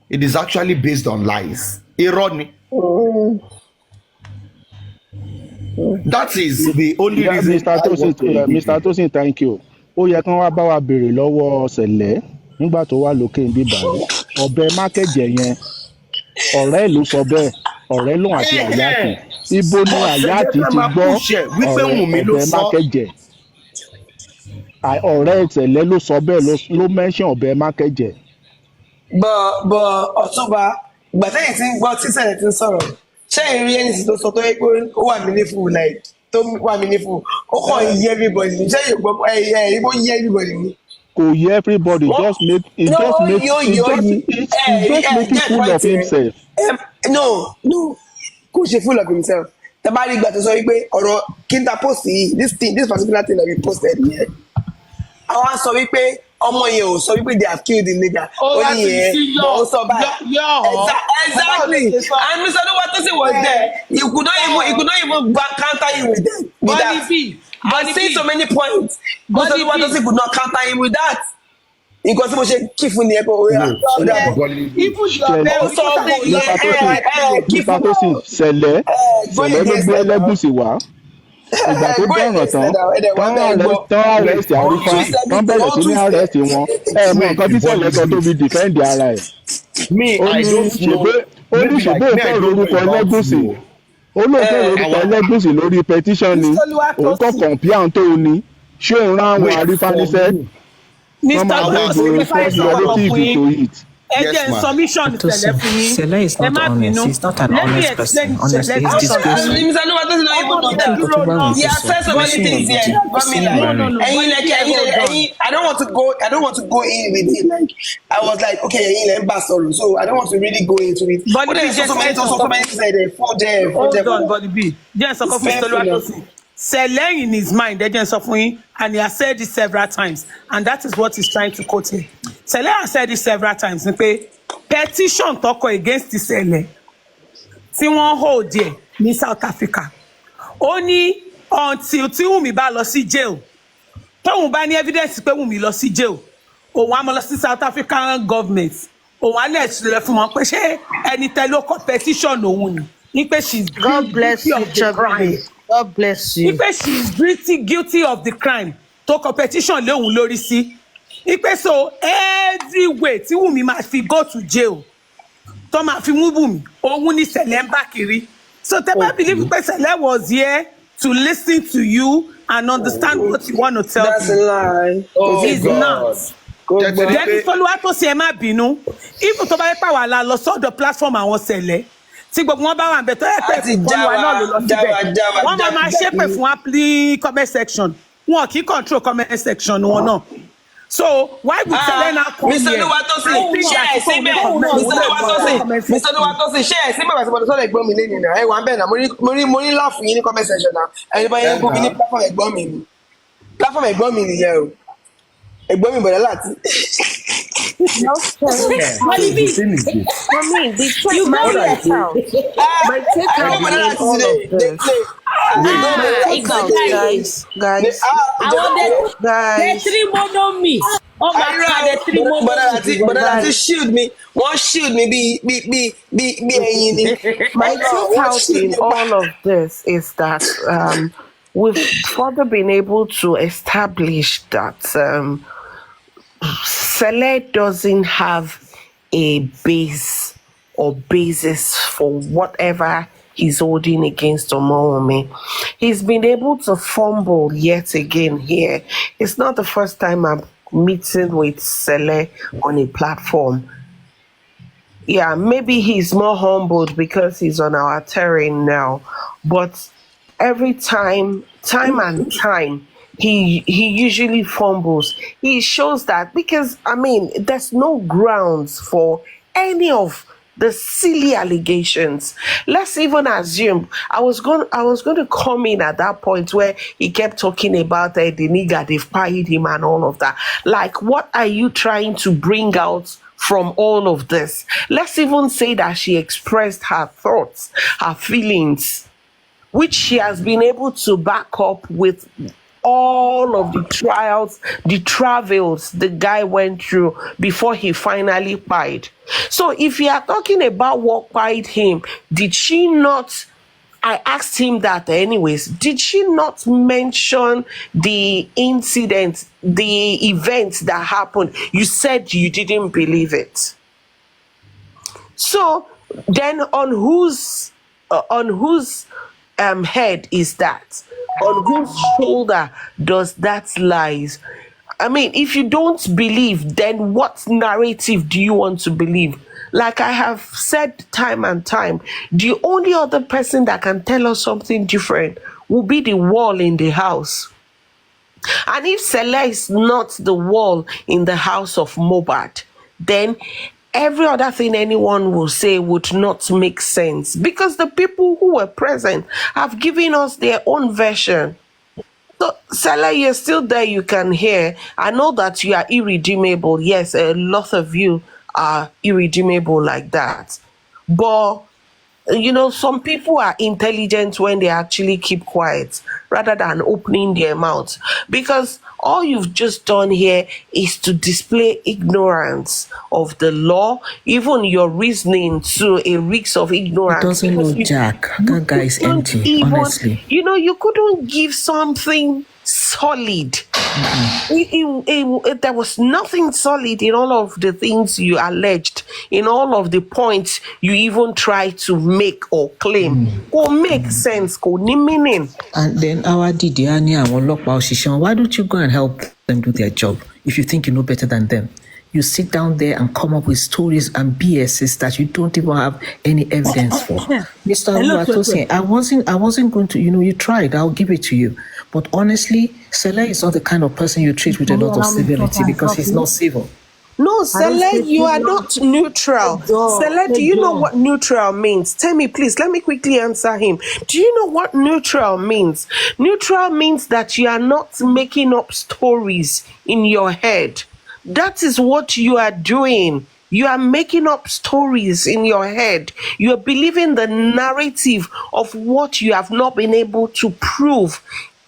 it is actually based on lies. Irony. That is the only reason. Mr. Tosin, thank you. Ó yẹ kán wá bá wa béèrè lọ́wọ́ Sẹ̀lẹ̀ nígbà tó wà lókè ń bíbà yìí. Ọ̀bẹ mákẹ́jẹ̀ yẹn, ọ̀rẹ́ ló sọ bẹ́ẹ̀, ọ̀rẹ́ lòun àti Àyàtì. Ibo ni Àyàtì ti gbọ́ ọ̀bẹ mákẹ́jẹ̀. Ọ̀rẹ́ Sẹ̀lẹ̀ ló sọ bẹ́ẹ̀ ló mention ọ̀bẹ mákẹ́jẹ̀. But Ọ̀túnba, ìgbà tẹ́yìn tí ń gbọ́ tí Sẹ̀lẹ̀ ti ń sọ̀rọ̀. Ṣé ìrí ẹni sì tó sọ tó yẹ pé ó wà meaningful like tó wà meaningful ó kàn yí everybody ṣé ìgbọ́ ìbò yí everybody ni. Kò yí everybody just make it just make full of himself. No kò ṣe full of himself. Tẹ́ bá rí ìgbà tó sọ wípé ọ̀rọ̀ Kinta post yìí this particular thing that we posted yẹn. Àwọn sọ wípé ọmọ yẹn ò sọ wípé they have killed the nigger. Ó ní yẹn ó sọ báyìí. Exactly. And Mr. Oluwatosin was there. You could not even counter him with that. I've seen so many points. Mr. Oluwatosin could not counter him with that. Because mo ṣe kí fún ni ẹ pé Mr. Tosin Sẹ̀lẹ̀ ló gbé Ẹlẹ́gùṣì wá. Ìgbà tó dọ̀ràn tán arrest Àrífà tán bẹ̀rẹ̀ sí ní arrest wọn mọ nǹkan tí Sẹ̀lẹ̀ sọ tó fi defend ara ẹ̀. Ó ní ṣègbè òfin orúkọ Ẹlẹ́gùṣì lórí petition ni òun kọ́ compare tó ní ṣé òun rán àwọn Àrífà níṣẹ́ wọ́n máa bẹ́ẹ̀ gbòòrò response relative to it. Again, submission Sẹ̀lẹ̀ is not honest. He's not an honest person. Honestly, he's disgraceful. He has said so many things here. I don't want to go in with it. Like I was like, okay, so I don't want to really go into it. But there's so many things for them. Hold on, Body B. Yes, of course, Sẹ̀lẹ̀ in his mind, and he has said it several times, and that is what he's trying to quote here. Sẹ̀lẹ̀ has said it several times. Petition tọkọ against the Sẹ̀lẹ̀ tí wọ́n hold there ní South Africa. Ó ní until tí Wunmi bá lọ sí jail, tóun bá ní evidence pé Wunmi lọ sí jail, òun á mọ lọ sí South African government, òun á lè ṣẹlẹ̀ fún wọn pé ṣé ẹni tẹ ló kọ petition òun ni pé she's guilty of the crime. God bless you. Ipe she is guilty of the crime. To competition lé òun lórí sí. Ipe so every way tí Wunmi máa fi go to jail. Tó máa fi mú Wunmi. Òun ni Sẹ̀lẹ̀ ń bá kiri. So tẹ́ bá believe pé Sẹ̀lẹ̀ was here to listen to you and understand what you want to tell That's a lie. He's not. Then follow tó ṣe má bínú. Even tó bá yẹ pé àwa la lọ sọ́dọ̀ platform àwọn ṣẹlẹ̀. Tí gbogbo wọn bá wà ńbẹ̀ tó yẹ pé ìfọ̀nù wa náà ló lọ síbẹ̀. Wọ́n máa ṣépè fún wa ní comment section. Wọn kì í control comment section wọn náà. So why would Selena come here? Mr. Oluwatosin, share síbẹ̀. Mr. Oluwatosin, share síbẹ̀ wàá sọ̀rọ̀ sọ̀rọ̀ ẹ̀gbọ́n mi lẹ́yìn náà. Ẹ wà ń bẹ̀ náà, mo ní láàfù yín ní comment section náà. Ẹni bá yẹn kó mi ní platform ẹ̀gbọ́n mi ni. Platform ẹ̀gbọ́n mi nìyẹn o. Ẹ̀gbọ́n mi bọ̀dọ̀ láti. No, for me, you go yourself. My take out in all of this. Guys. I want the three mono me. Oh my God, the three mono me. But that shield me. One shield me be. My take out in all of this is that we've further been able to establish that Sele doesn't have a base or basis for whatever he's holding against Omowumi. He's been able to fumble yet again here. It's not the first time I'm meeting with Sele on a platform. Yeah, maybe he's more humbled because he's on our terrain now. But every time and time, he usually fumbles. He shows that because, I mean, there's no grounds for any of the silly allegations. Let's even assume I was going to come in at that point where he kept talking about the nigga, they've paid him and all of that. Like, what are you trying to bring out from all of this? Let's even say that she expressed her thoughts, her feelings, which she has been able to back up with all of the trials, the travails the guy went through before he finally pied. So if you are talking about what pied him, did she not, I asked him that anyways, did she not mention the incident, the events that happened? You said you didn't believe it. So then on whose head is that? On whose shoulder does that lies? I mean, if you don't believe, then what narrative do you want to believe? Like I have said time and time, the only other person that can tell us something different will be the wall in the house. And if Sele is not the wall in the house of Mohbad, then every other thing anyone will say would not make sense because the people who were present have given us their own version. So, Sele, you're still there, you can hear. I know that you are irredeemable. Yes, a lot of you are irredeemable like that. But, you know, some people are intelligent when they actually keep quiet rather than opening their mouths. Because all you've just done here is to display ignorance of the law, even your reasoning to a risk of ignorance. It doesn't know Jack. That guy is empty, honestly. You know, you couldn't give something solid. There was nothing solid in all of the things you alleged, in all of the points you even tried to make or claim. Or make sense, or meaning. And then our Didiani and Olokwa Oshishan, why don't you go and help them do their job if you think you know better than them? You sit down there and come up with stories and BSs that you don't even have any evidence for. Mr. Oluwatosin, I wasn't going to, you tried, I'll give it to you. But honestly, Sele is not the kind of person you treat with a lot of civility because he's not civil. No, Sele, you are not neutral. Sele, do you know what neutral means? Tell me, please. Let me quickly answer him. Do you know what neutral means? Neutral means that you are not making up stories in your head. That is what you are doing. You are making up stories in your head. You are believing the narrative of what you have not been able to prove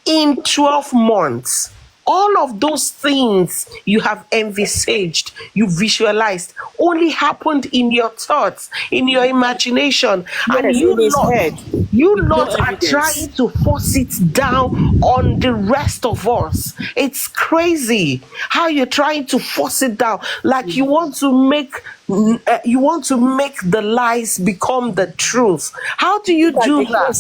in 12 months. All of those things you have envisaged, you visualized, only happened in your thoughts, in your imagination. Yes, and you lot are trying to force it down on the rest of us. It's crazy how you're trying to force it down. Like you want to make you want to make the lies become the truth. How do you do that?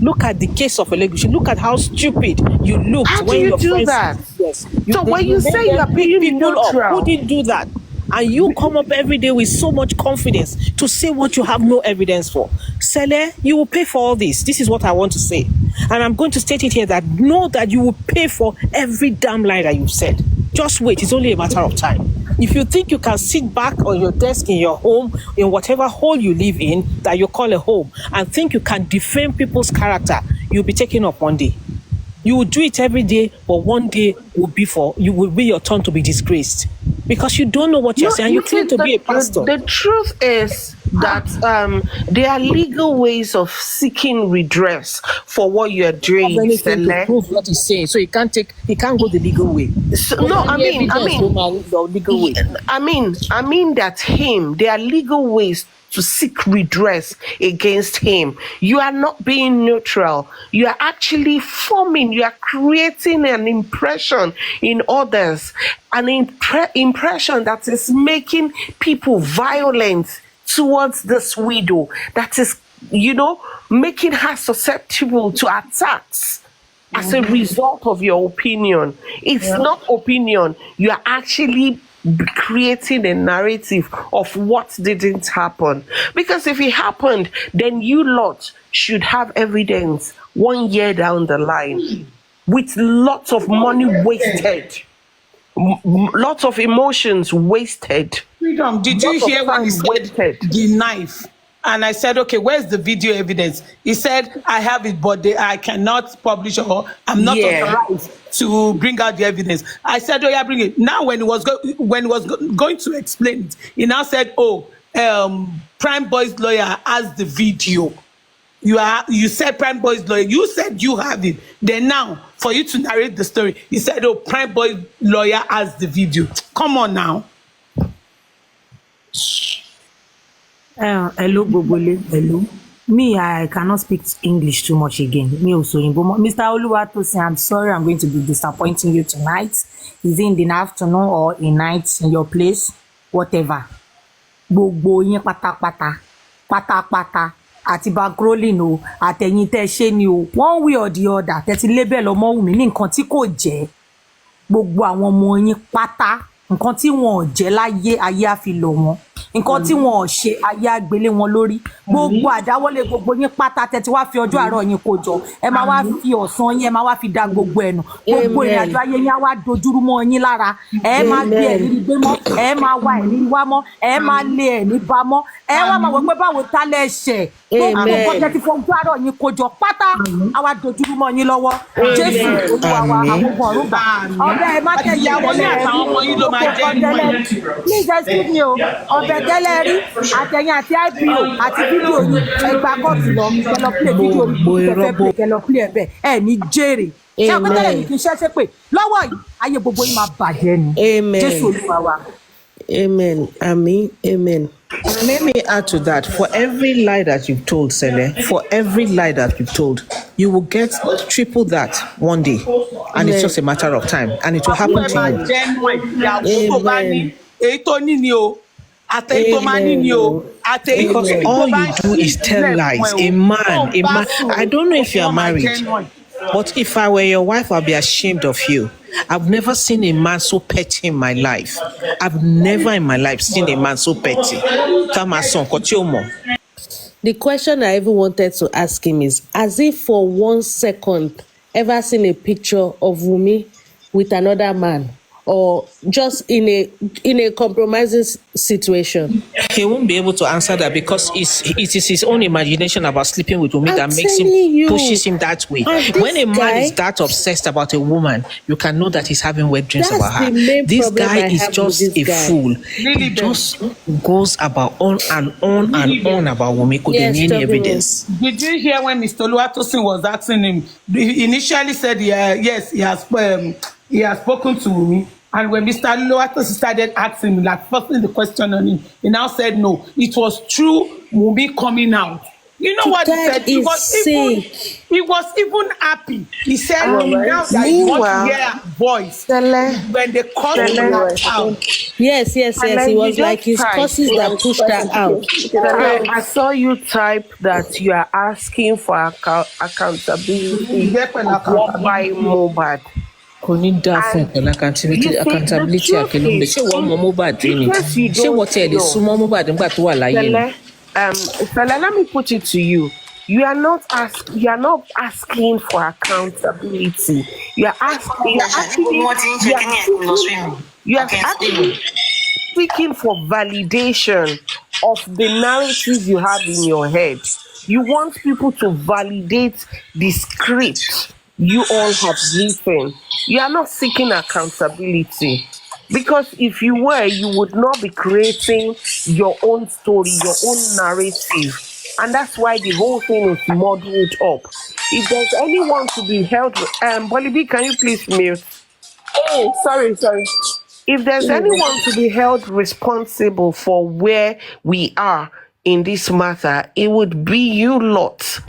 Look at the case of Elegushi. Look at how stupid you looked. How do when you your do friends, that? Yes. So when you say you are being neutral, who didn't do that? And you come up every day with so much confidence to say what you have no evidence for. Sele, you will pay for all this. This is what I want to say. And I'm going to state it here that know that you will pay for every damn lie that you've said. Just wait. It's only a matter of time. If you think you can sit back on your desk in your home, in whatever hole you live in, that you call a home, and think you can defame people's character, you'll be taken up one day. You will do it every day, but one day will be your turn to be disgraced. Because you don't know what you're saying. You claim to be a pastor. The truth is that there are legal ways of seeking redress for what you're doing. To prove what he's saying, so he can't go the legal way. I mean that there are legal ways to seek redress against him. You are not being neutral. You are actually you are creating an impression in others, an impression that is making people violent towards this widow, that is, making her susceptible to attacks as a result of your opinion. It's not opinion. You are actually creating a narrative of what didn't happen. Because if it happened, then you lot should have evidence 1 year down the line, with lots of money wasted, lots of emotions wasted. Freedom, did you hear when he said the knife? And I said, okay, where's the video evidence? He said, I have it, but I cannot publish, or I'm not authorized to bring out the evidence. I said, oh yeah, bring it. Now, when he was going to explain it, he now said, Prime Boy's lawyer has the video. You said Prime Boy's lawyer. You said you have it. Then now, for you to narrate the story, he said, Prime Boy's lawyer has the video. Come on now. Hello, Bobole. Hello. Me, I cannot speak English too much again. Me also, Mr. Oluwatosin, I'm sorry, I'm going to be disappointing you tonight. Is it in the afternoon or a night in your place? Whatever. Gbogbo yín pátápátá àti bankrolling o, àtẹ̀yin tẹ́ ṣe ni o, one way or the other, tẹ́ ti label Ọmọwùmí ní nǹkan tí kò jẹ́. Gbogbo àwọn ọmọ yín pátá, nǹkan tí wọn ò jẹ́ láyé, ayé á fi lọ̀ wọ́n. Nǹkan tí wọn ò ṣe, ayé á gbélé wọn lórí. Gbogbo àdáwọ́lé gbogbo yín pátá tẹ́ ti wá fi ọjọ́ àárọ̀ yín kó jọ. Ẹ máa wá fi ọ̀sán yín, ẹ máa wá fi da gbogbo ẹnu. Gbogbo ìrìnàjò ayé yín á wá dojúrú mọ́ yín lára. Ẹ máa gbé ẹ̀rí gbé mọ́, ẹ máa wá ẹ̀rí wá mọ́, ẹ máa lé ẹ̀rí bá mọ́. Ẹ wá máa wọ pé báwo ta lẹ ṣẹ̀. Gbogbo nǹkan tẹ́ ti fọ ọjọ́ àárọ̀ yín kó jọ pátá, á wá dojúrú mọ́ yín lọ́wọ́. Jésù Olúwa wa, àwọn ọ̀run gbà. Ọbẹ̀ ẹ má tẹ̀yìn ìyàwó ní àtàwọn ọmọ yín ló máa jẹ́ please excuse me o, ọbẹ̀ tẹ́lẹ̀ rí àtẹ̀yìn àti IPO àti fídíò yìí ẹgbà kọ́ọ̀tù lọ kẹlọ play fídíò yìí kẹfẹ́ play kẹlọ play ẹ̀bẹ̀ ẹ̀ ní jèrè. Ṣé àwọn tẹ́lẹ̀ yìí kì í ṣẹ́ṣẹ́ pé lọ́wọ́ yìí ayé gbogbo yìí máa bàjẹ́ ni. Jésù Olúwa wa. Amen. Amen. Amen. Let me add to that. For every lie that you've told, Sele, for every lie that you've told, you will get triple that one day. And it's just a matter of time. And it will happen to you. Because all you do is tell lies. A man, I don't know if you are married, but if I were your wife, I'd be ashamed of you. I've never seen a man so petty in my life. I've never in my life seen a man so petty. The question I even wanted to ask him is, as if for 1 second ever seen a picture of Wumi with another man, or just in a compromising situation? He won't be able to answer that because it is his own imagination about sleeping with Wumi that makes him, pushes him that way. When a man is that obsessed about a woman, you can know that he's having wet dreams about her. This guy is just a fool. He just goes about on and on and on about Wumi. Could there be any evidence? Did you hear when Mr. Oluwatosin was asking him? He initially said, yes, he has spoken to Wumi. And when Mr. Oluwatosin started asking him, like forcing the question on him, he now said no. It was true Wumi coming out You know what he said? He was even happy. He said now that you want to hear her voice when they call her out. Yes. It was like his curses that pushed her out. I saw you type that you are asking for accountability of what by Mohbad. Kò ní dáa fún pẹ̀lú accountability àkẹlóńgbẹ ṣé wọ́n mọ Mohbad rí ni ṣé wọ́n tiẹ̀ lè súnmọ́ Mohbad nígbà tó wà láyé ni. Sele, let me put it to you. You are not asking for accountability. You are actually seeking for validation of the narrative you have in your head. You want people to validate the script you all have written. You are not seeking accountability. Because if you were, you would not be creating your own story, your own narrative. And that's why the whole thing is muddled up. If there's anyone to be held, Bolibi, can you please mute? Oh, sorry. If there's anyone to be held responsible for where we are in this matter, it would be you lot.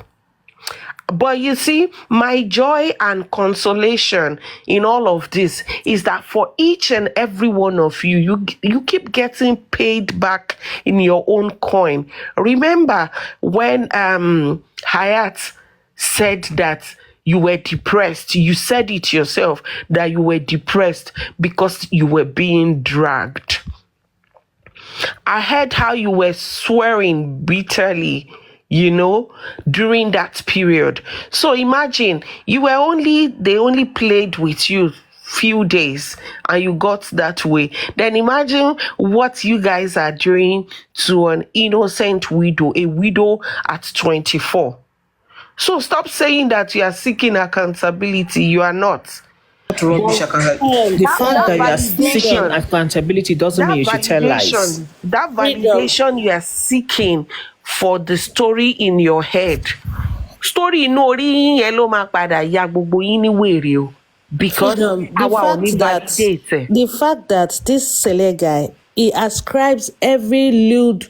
But you see, my joy and consolation in all of this is that for each and every one of you, you keep getting paid back in your own coin. Remember when Hayat said that you were depressed, you said it yourself, that you were depressed because you were being dragged. I heard how you were swearing bitterly, during that period. So imagine they only played with you few days and you got that way. Then imagine what you guys are doing to an innocent widow, a widow at 24. So stop saying that you are seeking accountability. You are not. The fact that you are seeking accountability doesn't mean you should tell lies. That validation you are seeking for the story in your head. Story no rí yẹn ló máa padà ya gbogbo yín ní wèrè o. Because the fact that this Sele guy, he ascribes every lewd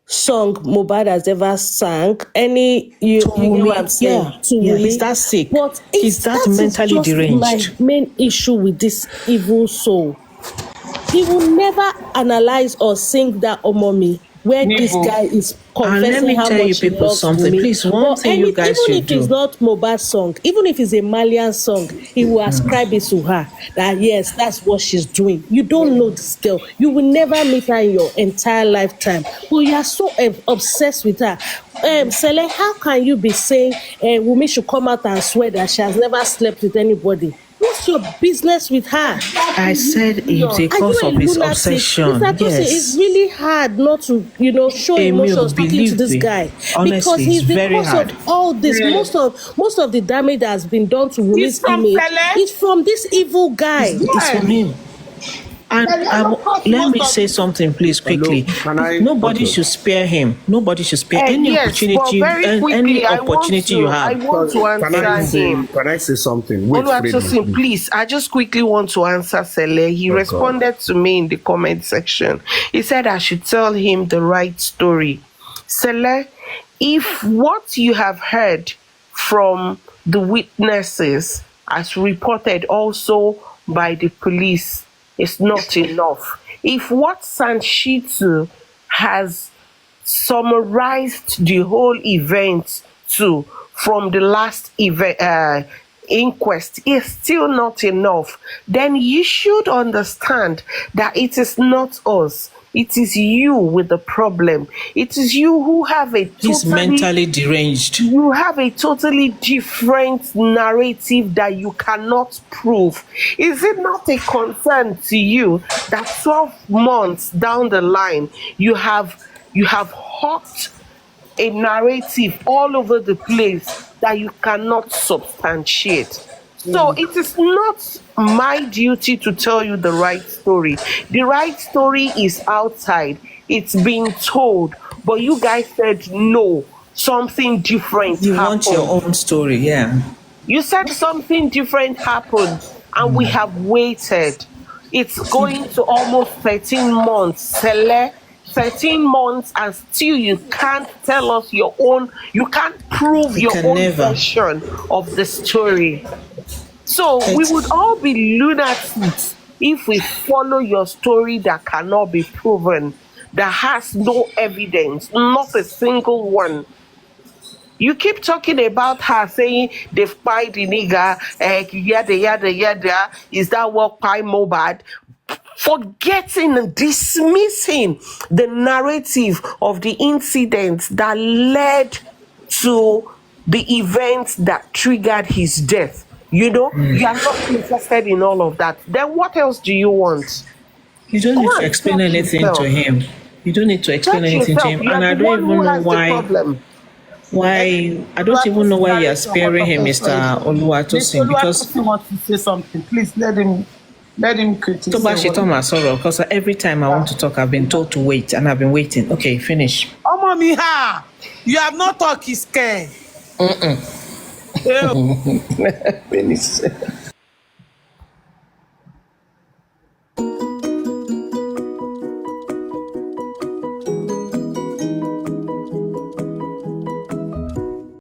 song Mohbad has ever sang, you know what I'm saying? He's that sick. But he's that mentally deranged. My main issue with this evil soul, he will never analyze or sing that Omomi where this guy is confessing how much he loves something. Please, one thing you guys should do. Even if it's not Mohbad's song, even if it's a Malian song, he will ascribe it to her. That yes, that's what she's doing. You don't know this girl. You will never meet her in your entire lifetime. But you are so obsessed with her. Sele, how can you be saying Wunmi should come out and swear that she has never slept with anybody? What's your business with her? I said it's a cause of his obsession. Yes. It's really hard not to, show emotions talking to this guy. Honestly, because he's the cause of all this. Most of the damage that has been done to Wunmi's image is from this evil guy. It's from him. And let me say something, please, quickly. Nobody should spare him. Nobody should spare any opportunity. Any opportunity you have. I want to answer him. Can I say something? Please, I just quickly want to answer Sele. He responded to me in the comment section. He said I should tell him the right story. Sele, if what you have heard from the witnesses, as reported also by the police, is not enough. If what Sanchitu has summarized the whole event from the last inquest is still not enough, then you should understand that it is not us. It is you with the problem. It is you who have He's mentally deranged. You have a totally different narrative that you cannot prove. Is it not a concern to you that 12 months down the line you have hawked a narrative all over the place that you cannot substantiate? So it is not my duty to tell you the right story. The right story is outside. It's being told. But you guys said no, something different You happened. want your own story, yeah. You said something different happened and we have waited. It's going to almost 13 months. Sele, 13 months and still you can't tell us your own, you can't prove your own version of the story. So we would all be lunatics if we follow your story that cannot be proven, that has no evidence, not a single one. You keep talking about her saying they've pied the nigger, yada, yada, yada. Is that what pied Mohbad? Forgetting and dismissing the narrative of the incidents that led to the events that triggered his death. You know, you are not interested in all of that. Then what else do you want? You don't need to explain anything to him. You don't need to explain anything to him. And I don't even know why. I don't even know why you're sparing him, Mr. Oluwatosin, because he wants to say something. Please let him criticize. Because every time I want to talk, I've been told to wait, and I've been waiting. Okay, finish. Oh, mommy, you have not talked his care. Finish.